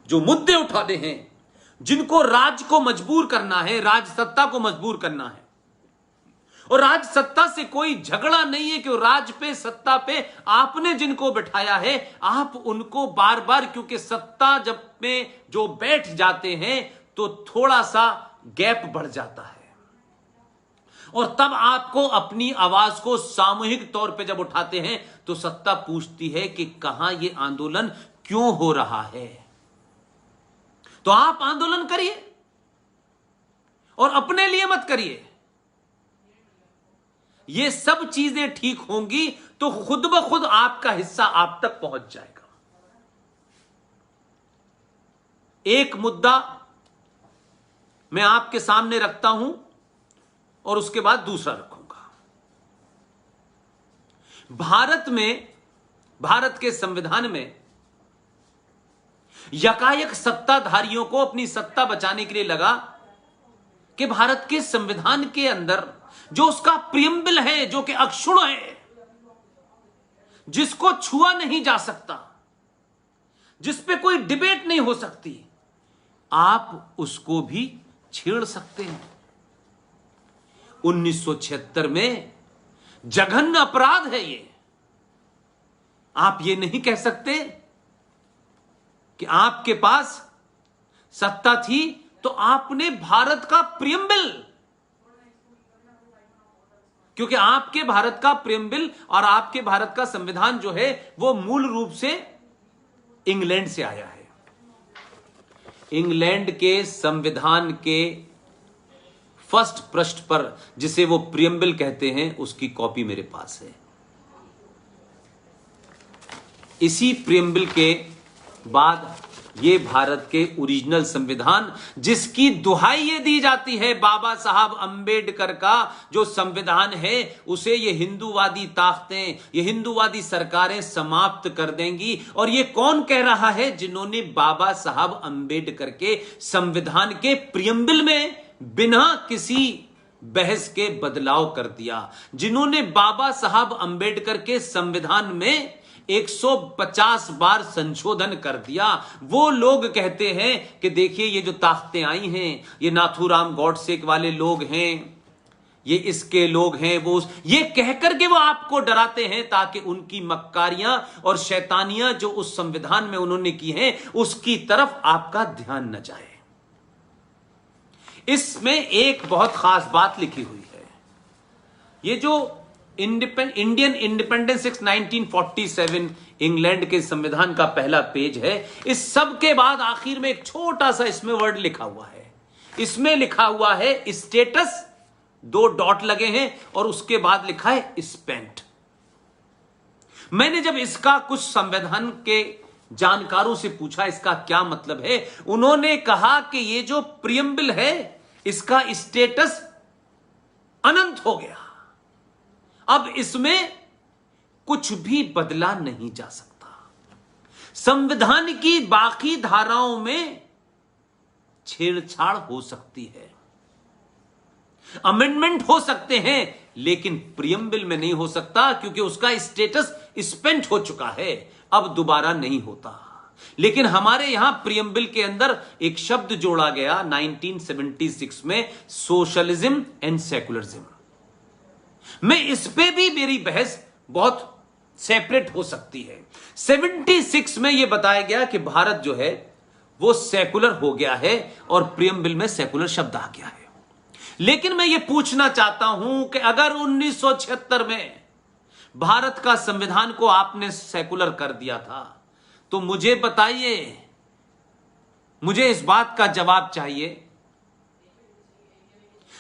जो मुद्दे उठाते हैं, जिनको राज को मजबूर करना है, राज सत्ता को मजबूर करना है, और राज सत्ता से कोई झगड़ा नहीं है कि राज पे, सत्ता पे आपने जिनको बिठाया है, आप उनको बार बार, क्योंकि सत्ता जब में जो बैठ जाते हैं तो थोड़ा सा गैप बढ़ जाता है, और तब आपको अपनी आवाज को सामूहिक तौर पे जब उठाते हैं तो सत्ता पूछती है कि कहां ये आंदोलन क्यों हो रहा है। तो आप आंदोलन करिए, और अपने लिए मत करिए। ये सब चीजें ठीक होंगी तो खुद ब खुद आपका हिस्सा आप तक पहुंच जाएगा। एक मुद्दा मैं आपके सामने रखता हूं और उसके बाद दूसरा रखूंगा। भारत के संविधान में यकायक सत्ताधारियों को अपनी सत्ता बचाने के लिए लगा कि भारत के संविधान के अंदर जो उसका प्रियम्बल है, जो कि अक्षुण्ण है, जिसको छुआ नहीं जा सकता, जिस पे कोई डिबेट नहीं हो सकती, आप उसको भी छेड़ सकते हैं। 1976 में जघन्य अपराध है ये। आप ये नहीं कह सकते कि आपके पास सत्ता थी तो आपने भारत का प्रियम्बल, क्योंकि आपके भारत का प्रियम्बल और आपके भारत का संविधान जो है वो मूल रूप से इंग्लैंड से आया है। इंग्लैंड के संविधान के फर्स्ट पृष्ठ पर, जिसे वो प्रियम्बल कहते हैं, उसकी कॉपी मेरे पास है। इसी प्रियम्बल के बाद ये भारत के ओरिजिनल संविधान, जिसकी दुहाई ये दी जाती है बाबा साहब अंबेडकर का जो संविधान है, उसे ये हिंदूवादी ताकतें, ये हिंदूवादी सरकारें समाप्त कर देंगी। और ये कौन कह रहा है? जिन्होंने बाबा साहब अंबेडकर के संविधान के प्रियम्बल में बिना किसी बहस के बदलाव कर दिया, जिन्होंने बाबा साहब अंबेडकर के संविधान में 150 बार संशोधन कर दिया, वो लोग कहते हैं कि देखिए ये जो ताकतें आई हैं, ये नाथूराम गॉडसे वाले लोग हैं, ये इसके लोग हैं, वो ये कहकर के वो आपको डराते हैं ताकि उनकी मक्कारियां और शैतानियां जो उस संविधान में उन्होंने की हैं उसकी तरफ आपका ध्यान न जाए। इसमें एक बहुत खास बात लिखी हुई है। ये जो इंडियन इंडिपेंडेंस एक्ट 1947 इंग्लैंड के संविधान का पहला पेज है, इस सब के बाद आखिर में एक छोटा सा इसमें वर्ड लिखा हुआ है। इसमें लिखा हुआ है स्टेटस, 2 डॉट लगे हैं और उसके बाद लिखा है स्पेंट। मैंने जब इसका कुछ संविधान के जानकारों से पूछा इसका क्या मतलब है, उन्होंने कहा कि ये जो प्रियम्बल है इसका स्टेटस अनंत हो गया, अब इसमें कुछ भी बदला नहीं जा सकता। संविधान की बाकी धाराओं में छेड़छाड़ हो सकती है, अमेंडमेंट हो सकते हैं, लेकिन प्रियम्बल में नहीं हो सकता क्योंकि उसका स्टेटस स्पेंट हो चुका है, अब दोबारा नहीं होता। लेकिन हमारे यहां प्रियम्बल के अंदर एक शब्द जोड़ा गया 1976 में, सोशलिज्म एंड सेकुलरिज्म। मैं इस पे भी मेरी बहस बहुत सेपरेट हो सकती है। 76 में यह बताया गया कि भारत जो है वो सेकुलर हो गया है और प्रियम्बल में सेकुलर शब्द आ गया है। लेकिन मैं ये पूछना चाहता हूं कि अगर 1976 में भारत का संविधान को आपने सेकुलर कर दिया था, तो मुझे बताइए, मुझे इस बात का जवाब चाहिए,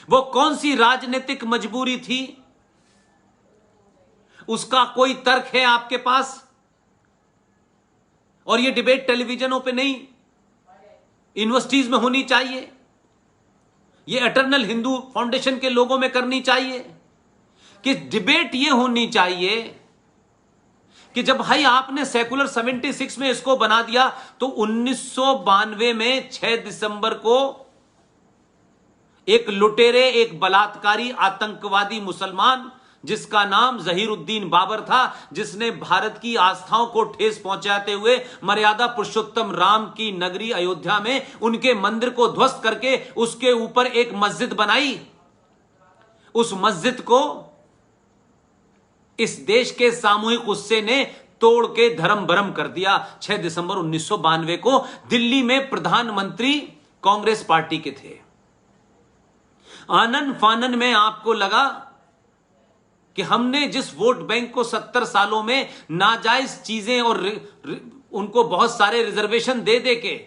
वो कौन सी राजनीतिक मजबूरी थी? उसका कोई तर्क है आपके पास? और ये डिबेट टेलीविजनों पे नहीं, यूनिवर्सिटीज में होनी चाहिए, ये एटर्नल हिंदू फाउंडेशन के लोगों में करनी चाहिए कि डिबेट ये होनी चाहिए कि जब भाई आपने सेकुलर 76 में इसको बना दिया, तो 1992 में 6 दिसंबर को एक लुटेरे, एक बलात्कारी आतंकवादी मुसलमान जिसका नाम जहीरुद्दीन बाबर था, जिसने भारत की आस्थाओं को ठेस पहुंचाते हुए मर्यादा पुरुषोत्तम राम की नगरी अयोध्या में उनके मंदिर को ध्वस्त करके उसके ऊपर एक मस्जिद बनाई, उस मस्जिद को इस देश के सामूहिक गुस्से ने तोड़ के धर्म भरम कर दिया। 6 दिसंबर 1992 को दिल्ली में प्रधानमंत्री कांग्रेस पार्टी के थे। आनन फानन में आपको लगा कि हमने जिस वोट बैंक को 70 सालों में नाजायज चीजें और उनको बहुत सारे रिजर्वेशन दे दे के,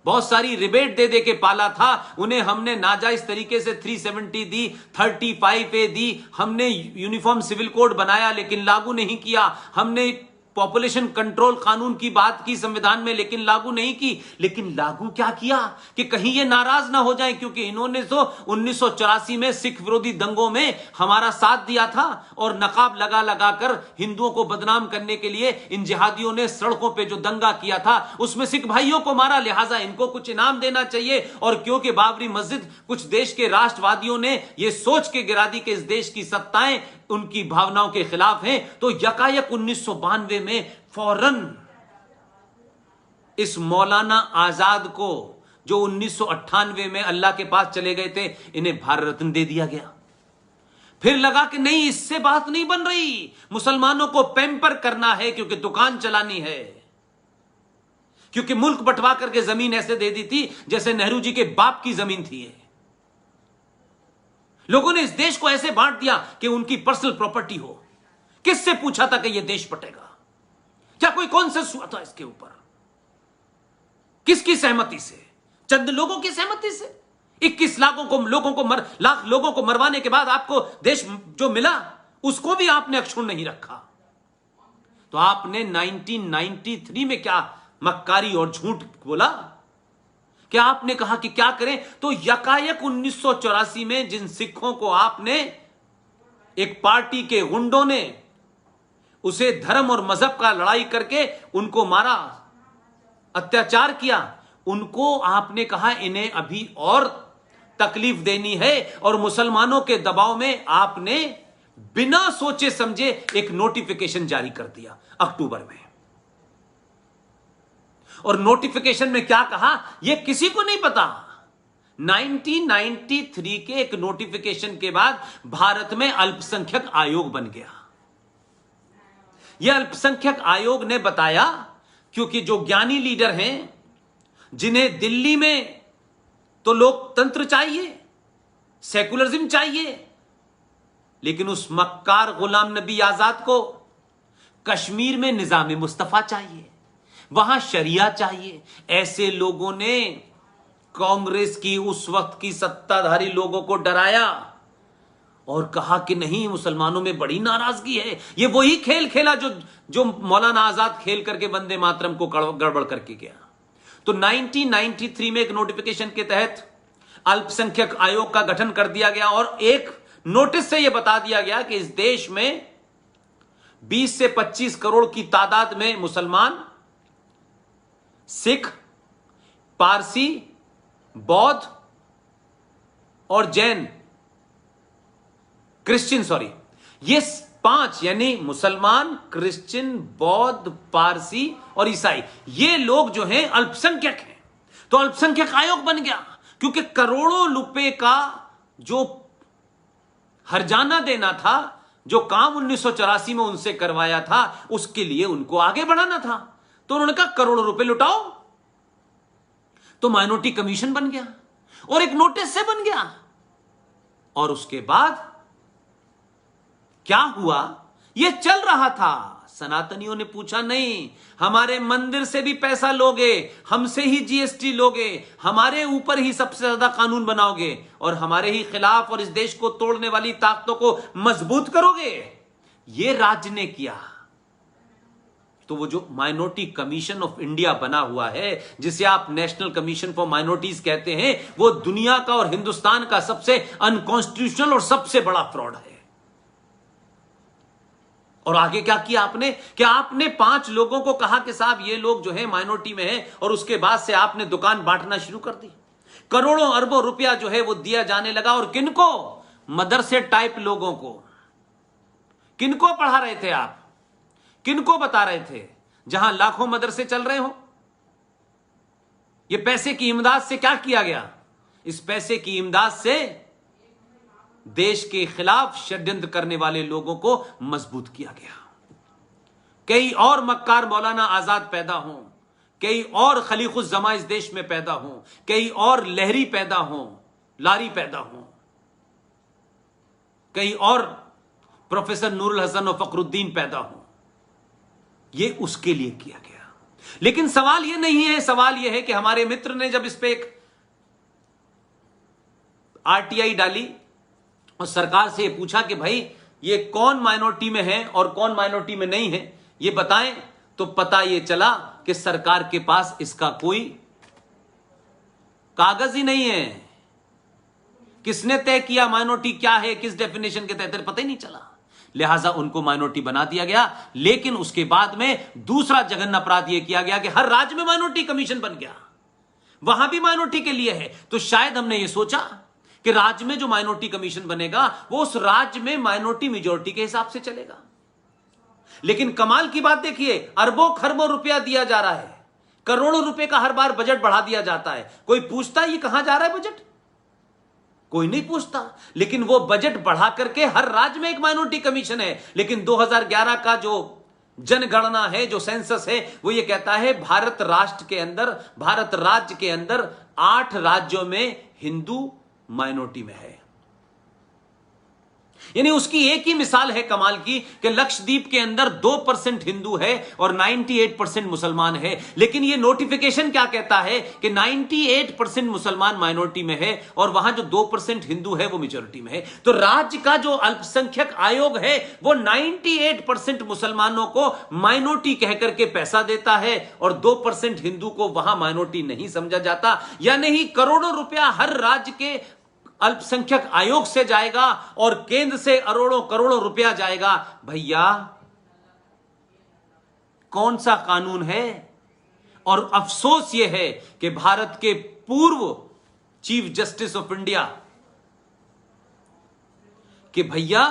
बहुत सारी रिबेट दे दे के पाला था, उन्हें हमने नाजायज तरीके से 370 दी, 35A दी, हमने यूनिफॉर्म सिविल कोड बनाया लेकिन लागू नहीं किया, हमने पॉपुलेशन कंट्रोल कानून की बात की संविधान में लेकिन लागू नहीं की। लेकिन लागू क्या किया कि कहीं ये नाराज ना हो जाए, क्योंकि इन्होंने तो 1984 में सिख विरोधी दंगों में हमारा साथ दिया था और नकाब लगा लगा कर हिंदुओं को बदनाम करने के लिए इन जिहादियों ने सड़कों पे जो दंगा किया था उसमें सिख भाइयों को मारा, लिहाजा इनको कुछ इनाम देना चाहिए। और क्योंकि बाबरी मस्जिद कुछ देश के राष्ट्रवादियों ने यह सोच के गिरा दी कि इस देश की सत्ताएं उनकी भावनाओं के खिलाफ हैं, तो यकायक 1992 में फौरन इस मौलाना आजाद को, जो 1998 में अल्लाह के पास चले गए थे, इन्हें भारत रत्न दे दिया गया। फिर लगा कि नहीं, इससे बात नहीं बन रही, मुसलमानों को पैम्पर करना है क्योंकि दुकान चलानी है, क्योंकि मुल्क बंटवा करके जमीन ऐसे दे दी थी जैसे नेहरू जी के बाप की जमीन थी। लोगों ने इस देश को ऐसे बांट दिया कि उनकी पर्सनल प्रॉपर्टी हो। किससे पूछा था कि यह देश बटेगा? क्या कोई कॉन्सेंसस हुआ था इसके ऊपर? किसकी सहमति से? चंद लोगों की सहमति से? 21 लाख लोगों को मरवाने के बाद आपको देश जो मिला उसको भी आपने अक्षुण्ण नहीं रखा। तो आपने 1993 में क्या मक्कारी और झूठ बोला? क्या आपने कहा कि क्या करें? तो यकायक 1984 में जिन सिखों को आपने, एक पार्टी के गुंडों ने उसे धर्म और मजहब का लड़ाई करके उनको मारा, अत्याचार किया, उनको आपने कहा इन्हें अभी और तकलीफ देनी है, और मुसलमानों के दबाव में आपने बिना सोचे समझे एक नोटिफिकेशन जारी कर दिया अक्टूबर में। और नोटिफिकेशन में क्या कहा यह किसी को नहीं पता। 1993 के एक नोटिफिकेशन के बाद भारत में अल्पसंख्यक आयोग बन गया। यह अल्पसंख्यक आयोग ने बताया, क्योंकि जो ज्ञानी लीडर हैं, जिन्हें दिल्ली में तो लोकतंत्र चाहिए, सेकुलरिज्म चाहिए, लेकिन उस मक्कार गुलाम नबी आजाद को कश्मीर में निजाम मुस्तफा चाहिए, वहां शरिया चाहिए। ऐसे लोगों ने कांग्रेस की उस वक्त की सत्ताधारी लोगों को डराया और कहा कि नहीं, मुसलमानों में बड़ी नाराजगी है। ये वही खेल खेला जो मौलाना आजाद खेल करके वंदे मातरम को गड़बड़ करके गया। तो 1993 में एक नोटिफिकेशन के तहत अल्पसंख्यक आयोग का गठन कर दिया गया, और एक नोटिस से यह बता दिया गया कि इस देश में 20 से 25 करोड़ की तादाद में मुसलमान, सिख, पारसी, बौद्ध और जैन, क्रिश्चियन, ये 5 यानी मुसलमान, क्रिश्चियन, बौद्ध, पारसी और ईसाई, ये लोग जो हैं अल्पसंख्यक हैं। तो अल्पसंख्यक आयोग बन गया, क्योंकि करोड़ों रुपए का जो हर्जाना देना था, जो काम 1984 में उनसे करवाया था, उसके लिए उनको आगे बढ़ाना था। तो उन्होंने कहा करोड़ों रुपए लुटाओ। तो माइनॉरिटी कमीशन बन गया और एक नोटिस से बन गया। और उसके बाद क्या हुआ, यह चल रहा था। सनातनियों ने पूछा, नहीं, हमारे मंदिर से भी पैसा लोगे, हमसे ही जीएसटी लोगे, हमारे ऊपर ही सबसे ज्यादा कानून बनाओगे और हमारे ही खिलाफ और इस देश को तोड़ने वाली ताकतों को मजबूत करोगे। यह राज्य ने किया। तो वो जो माइनॉरिटी कमीशन ऑफ इंडिया बना हुआ है, जिसे आप नेशनल कमीशन फॉर माइनॉरिटीज कहते हैं, वो दुनिया का और हिंदुस्तान का सबसे अनकॉन्स्टिट्यूशनल और सबसे बड़ा फ्रॉड है। और आगे क्या किया आपने, कि आपने 5 लोगों को कहा कि साहब ये लोग जो है माइनॉरिटी में है, और उसके बाद से आपने दुकान बांटना शुरू कर दी। करोड़ों अरबों रुपया जो है वो दिया जाने लगा। और किनको? मदरसे टाइप लोगों को। किनको पढ़ा रहे थे आप? किनको बता रहे थे? जहां लाखों मदरसे चल रहे हो। ये पैसे की इमदाद से क्या किया गया? इस पैसे की इमदाद से देश के खिलाफ षड्यंत्र करने वाले लोगों को मजबूत किया गया। कई और मक्कार मौलाना आजाद पैदा हों, कई और खलीकुज़्ज़मा इस देश में पैदा हों, कई और लहरी पैदा हों, लारी पैदा हों, कई और प्रोफेसर नूरुल हसन और फखरुद्दीन पैदा हों। यह उसके लिए किया गया। लेकिन सवाल यह नहीं है, सवाल यह है कि हमारे मित्र ने जब इस पे एक आरटीआई डाली और सरकार से यह पूछा कि भाई ये कौन माइनॉरिटी में है और कौन माइनॉरिटी में नहीं है, ये बताएं, तो पता ये चला कि सरकार के पास इसका कोई कागज ही नहीं है। किसने तय किया माइनॉरिटी क्या है, किस डेफिनेशन के तहत, पता ही नहीं चला। लिहाजा उनको माइनॉरिटी बना दिया गया। लेकिन उसके बाद में दूसरा जघन्य अपराध यह किया गया कि हर राज्य में माइनॉरिटी कमीशन बन गया, वहां भी माइनॉरिटी के लिए है। तो शायद हमने यह सोचा कि राज्य में जो माइनॉरिटी कमीशन बनेगा वो उस राज्य में माइनॉरिटी मेजॉरिटी के हिसाब से चलेगा। लेकिन कमाल की बात देखिए, अरबों खरबों रुपया दिया जा रहा है, करोड़ों रुपए का हर बार बजट बढ़ा दिया जाता है। कोई पूछता है ये कहां जा रहा है बजट? कोई नहीं पूछता। लेकिन वो बजट बढ़ा करके हर राज्य में एक माइनॉरिटी कमीशन है। लेकिन 2011 का जो जनगणना है, जो सेंसस है, वो ये कहता है भारत राष्ट्र के अंदर, भारत राज्य के अंदर 8 राज्यों में हिंदू माइनॉरिटी में है। यानी उसकी एक ही मिसाल है कमाल की कि लक्षद्वीप के अंदर 2% हिंदू है और 98% मुसलमान है, लेकिन यह नोटिफिकेशन क्या कहता है कि 98% मुसलमान माइनॉरिटी में है और वहां जो 2% हिंदू है वो मेजॉरिटी में है। तो राज्य का जो अल्पसंख्यक आयोग है वो 98% मुसलमानों को माइनॉरिटी कहकर के पैसा देता है और 2% हिंदू को वहां माइनॉरिटी नहीं समझा जाता। यानी ही करोड़ों रुपया हर राज्य के अल्पसंख्यक आयोग से जाएगा और केंद्र से अरबों करोड़ों रुपया जाएगा। भैया कौन सा कानून है? और अफसोस यह है कि भारत के पूर्व चीफ जस्टिस ऑफ इंडिया कि भैया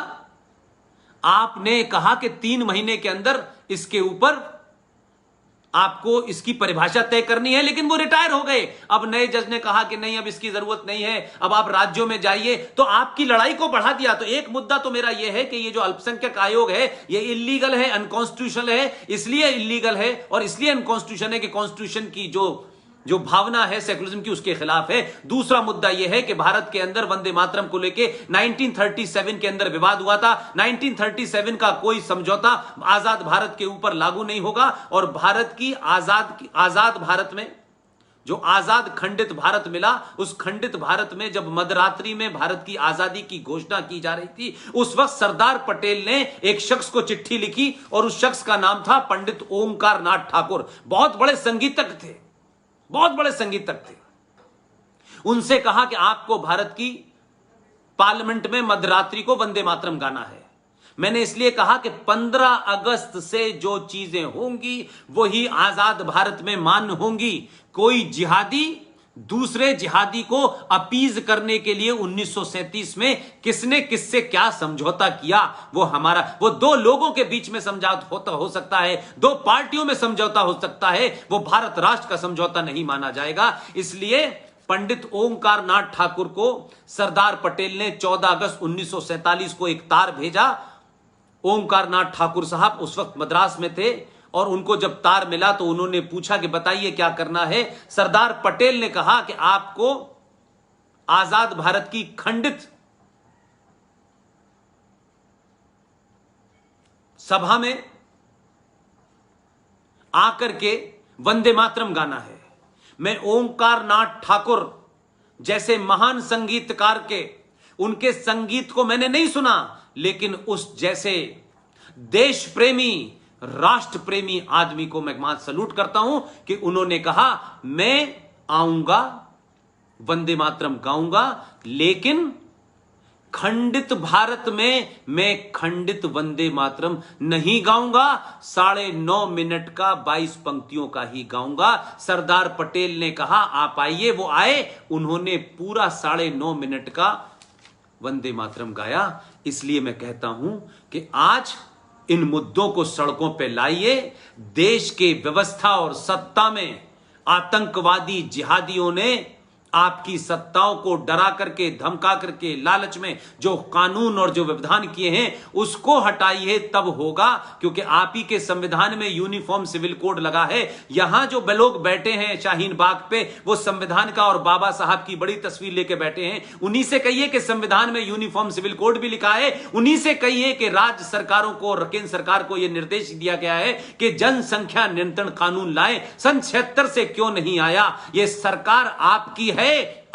आपने कहा कि 3 महीने के अंदर इसके ऊपर आपको इसकी परिभाषा तय करनी है, लेकिन वो रिटायर हो गए। अब नए जज ने कहा कि नहीं, अब इसकी जरूरत नहीं है, अब आप राज्यों में जाइए। तो आपकी लड़ाई को बढ़ा दिया। तो एक मुद्दा तो मेरा यह है कि ये जो अल्पसंख्यक आयोग है ये इल्लीगल है, अनकॉन्स्टिट्यूशनल है। इसलिए इल्लीगल है और इसलिए अनकॉन्स्टिट्यूशन है कि कॉन्स्टिट्यूशन की जो भावना है सेकुलरिज्म की उसके खिलाफ है। दूसरा मुद्दा यह है कि भारत के अंदर वंदे मातरम को लेके 1937 के अंदर विवाद हुआ था। 1937 का कोई समझौता आजाद भारत के ऊपर लागू नहीं होगा और भारत की आजाद भारत में जो आजाद खंडित भारत मिला, उस खंडित भारत में जब मध्यरात्रि में भारत की आजादी की घोषणा की जा रही थी, उस वक्त सरदार पटेल ने एक शख्स को चिट्ठी लिखी और उस शख्स का नाम था पंडित ओमकार नाथ ठाकुर। बहुत बड़े संगीतज्ञ थे, बहुत बड़े संगीतज्ञ थे। उनसे कहा कि आपको भारत की पार्लियामेंट में मध्यरात्रि को वंदे मातरम गाना है। मैंने इसलिए कहा कि 15 अगस्त से जो चीजें होंगी वही आजाद भारत में मान्य होंगी। कोई जिहादी दूसरे जिहादी को अपीज करने के लिए 1937 में किसने किससे क्या समझौता किया, वो 2 लोगों के बीच में समझौता हो सकता है, 2 पार्टियों में समझौता हो सकता है, वो भारत राष्ट्र का समझौता नहीं माना जाएगा। इसलिए पंडित ओमकार नाथ ठाकुर को सरदार पटेल ने 14 अगस्त 1947 को एक तार भेजा। ओमकार नाथ ठाकुर साहब उस वक्त मद्रास में थे और उनको जब तार मिला तो उन्होंने पूछा कि बताइए क्या करना है। सरदार पटेल ने कहा कि आपको आजाद भारत की खंडित सभा में आकर के वंदे मातरम गाना है। मैं ओमकार नाथ ठाकुर जैसे महान संगीतकार के उनके संगीत को मैंने नहीं सुना, लेकिन उस जैसे देश प्रेमी राष्ट्र प्रेमी आदमी को मैं सलूट करता हूं कि उन्होंने कहा मैं आऊंगा, वंदे मातरम गाऊंगा, लेकिन खंडित भारत में मैं खंडित वंदे मातरम नहीं गाऊंगा, 9.5 मिनट का 22 पंक्तियों का ही गाऊंगा। सरदार पटेल ने कहा आप आइए, वो आए, उन्होंने पूरा 9.5 मिनट का वंदे मातरम गाया। इसलिए मैं कहता हूं कि आज इन मुद्दों को सड़कों पे लाइए। देश के व्यवस्था और सत्ता में आतंकवादी जिहादियों ने आपकी सत्ताओं को डरा करके, धमका करके, लालच में जो कानून और जो व्यवधान किए हैं उसको हटाइए, तब होगा। क्योंकि आप ही के संविधान में यूनिफॉर्म सिविल कोड लगा है। यहां जो लोग बैठे हैं शाहीन बाग पे, वो संविधान का और बाबा साहब की बड़ी तस्वीर लेके बैठे हैं। उन्हीं से कहिए कि संविधान में यूनिफॉर्म सिविल कोड भी लिखा है। उन्हीं से कहिए कि राज्य सरकारों को और केंद्र सरकार को यह निर्देश दिया गया है कि जनसंख्या नियंत्रण कानून लाएं। सन 76 से क्यों नहीं आया? यह सरकार आपकी है,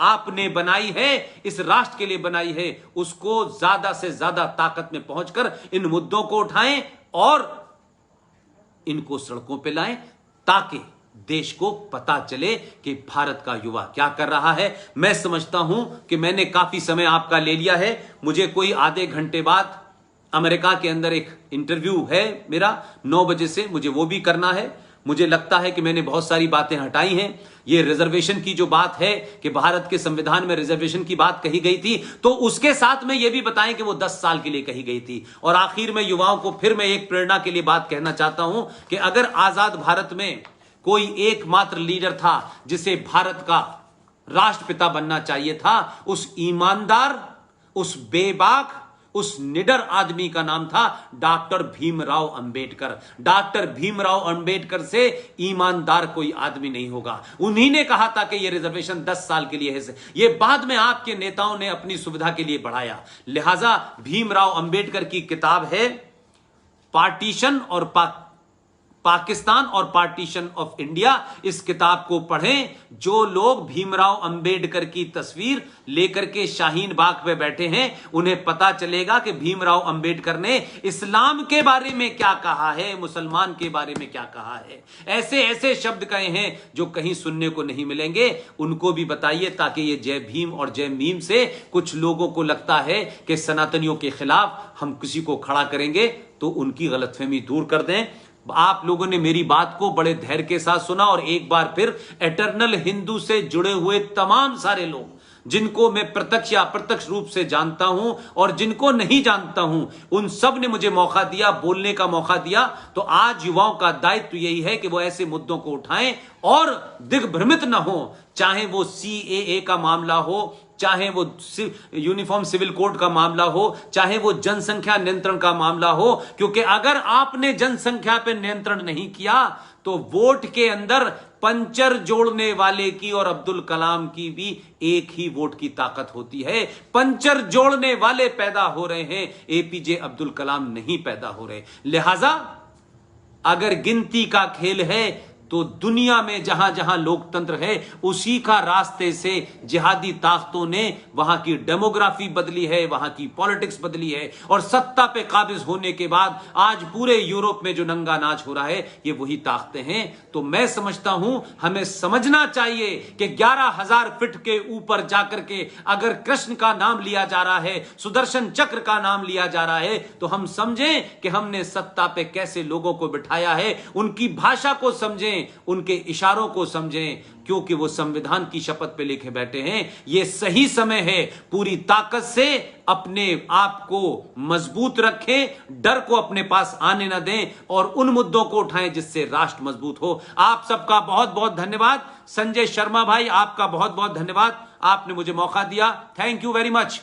आपने बनाई है, इस राष्ट्र के लिए बनाई है। उसको ज्यादा से ज्यादा ताकत में पहुंचकर इन मुद्दों को उठाएं और इनको सड़कों पे लाएं, ताकि देश को पता चले कि भारत का युवा क्या कर रहा है। मैं समझता हूं कि मैंने काफी समय आपका ले लिया है। मुझे कोई आधे घंटे बाद अमेरिका के अंदर एक इंटरव्यू है मेरा 9 बजे से, मुझे वो भी करना है। मुझे लगता है कि मैंने बहुत सारी बातें हटाई हैं। ये रिजर्वेशन की जो बात है कि भारत के संविधान में रिजर्वेशन की बात कही गई थी, तो उसके साथ में यह भी बताएं कि वो 10 साल के लिए कही गई थी। और आखिर में युवाओं को फिर मैं एक प्रेरणा के लिए बात कहना चाहता हूं कि अगर आजाद भारत में कोई एकमात्र लीडर था जिसे भारत का राष्ट्रपिता बनना चाहिए था, उस ईमानदार, उस बेबाक, उस निडर आदमी का नाम था डॉक्टर भीमराव अंबेडकर। डॉक्टर भीमराव अंबेडकर से ईमानदार कोई आदमी नहीं होगा। उन्हीं ने कहा था कि यह रिजर्वेशन 10 साल के लिए है। यह बाद में आपके नेताओं ने अपनी सुविधा के लिए बढ़ाया। लिहाजा भीमराव अंबेडकर की किताब है पार्टीशन और पाकिस्तान और पार्टीशन ऑफ इंडिया। इस किताब को पढ़ें। जो लोग भीमराव अंबेडकर की तस्वीर लेकर के शाहीन बाग पे बैठे हैं, उन्हें पता चलेगा कि भीमराव अंबेडकर ने इस्लाम के बारे में क्या कहा है, मुसलमान के बारे में क्या कहा है। ऐसे ऐसे शब्द कहे हैं जो कहीं सुनने को नहीं मिलेंगे। उनको भी बताइए, ताकि ये जय भीम और जय मीम से कुछ लोगों को लगता है कि सनातनियों के खिलाफ हम किसी को खड़ा करेंगे, तो उनकी गलतफहमी दूर कर दें। आप लोगों ने मेरी बात को बड़े धैर्य के साथ सुना, और एक बार फिर एटर्नल हिंदू से जुड़े हुए तमाम सारे लोग, जिनको मैं प्रत्यक्ष या अप्रत्यक्ष रूप से जानता हूं और जिनको नहीं जानता हूं, उन सब ने मुझे मौका दिया, बोलने का मौका दिया। तो आज युवाओं का दायित्व यही है कि वो ऐसे मुद्दों को उठाएं और दिग्भ्रमित न हो। चाहे वो CAA का मामला हो, चाहे वो यूनिफॉर्म सिविल कोड का मामला हो, चाहे वो जनसंख्या नियंत्रण का मामला हो। क्योंकि अगर आपने जनसंख्या पे नियंत्रण नहीं किया तो वोट के अंदर पंचर जोड़ने वाले की और अब्दुल कलाम की भी एक ही वोट की ताकत होती है। पंचर जोड़ने वाले पैदा हो रहे हैं, APJ अब्दुल कलाम नहीं पैदा हो रहे। लिहाजा अगर गिनती का खेल है तो दुनिया में जहां जहां लोकतंत्र है, उसी का रास्ते से जिहादी ताकतों ने वहां की डेमोग्राफी बदली है, वहां की पॉलिटिक्स बदली है। और सत्ता पे काबिज होने के बाद आज पूरे यूरोप में जो नंगा नाच हो रहा है, ये वही ताकतें हैं। तो मैं समझता हूं हमें समझना चाहिए कि 11,000 फीट के ऊपर जाकर के अगर कृष्ण का नाम लिया जा रहा है, सुदर्शन चक्र का नाम लिया जा रहा है, तो हम समझें कि हमने सत्ता पे कैसे लोगों को बिठाया है। उनकी भाषा को समझें, उनके इशारों को समझें, क्योंकि वो संविधान की शपथ पे लेके बैठे हैं। ये सही समय है, पूरी ताकत से अपने आप को मजबूत रखें, डर को अपने पास आने न दें और उन मुद्दों को उठाएं जिससे राष्ट्र मजबूत हो। आप सबका बहुत बहुत धन्यवाद। संजय शर्मा भाई, आपका बहुत बहुत धन्यवाद, आपने मुझे मौका दिया। Thank you very much.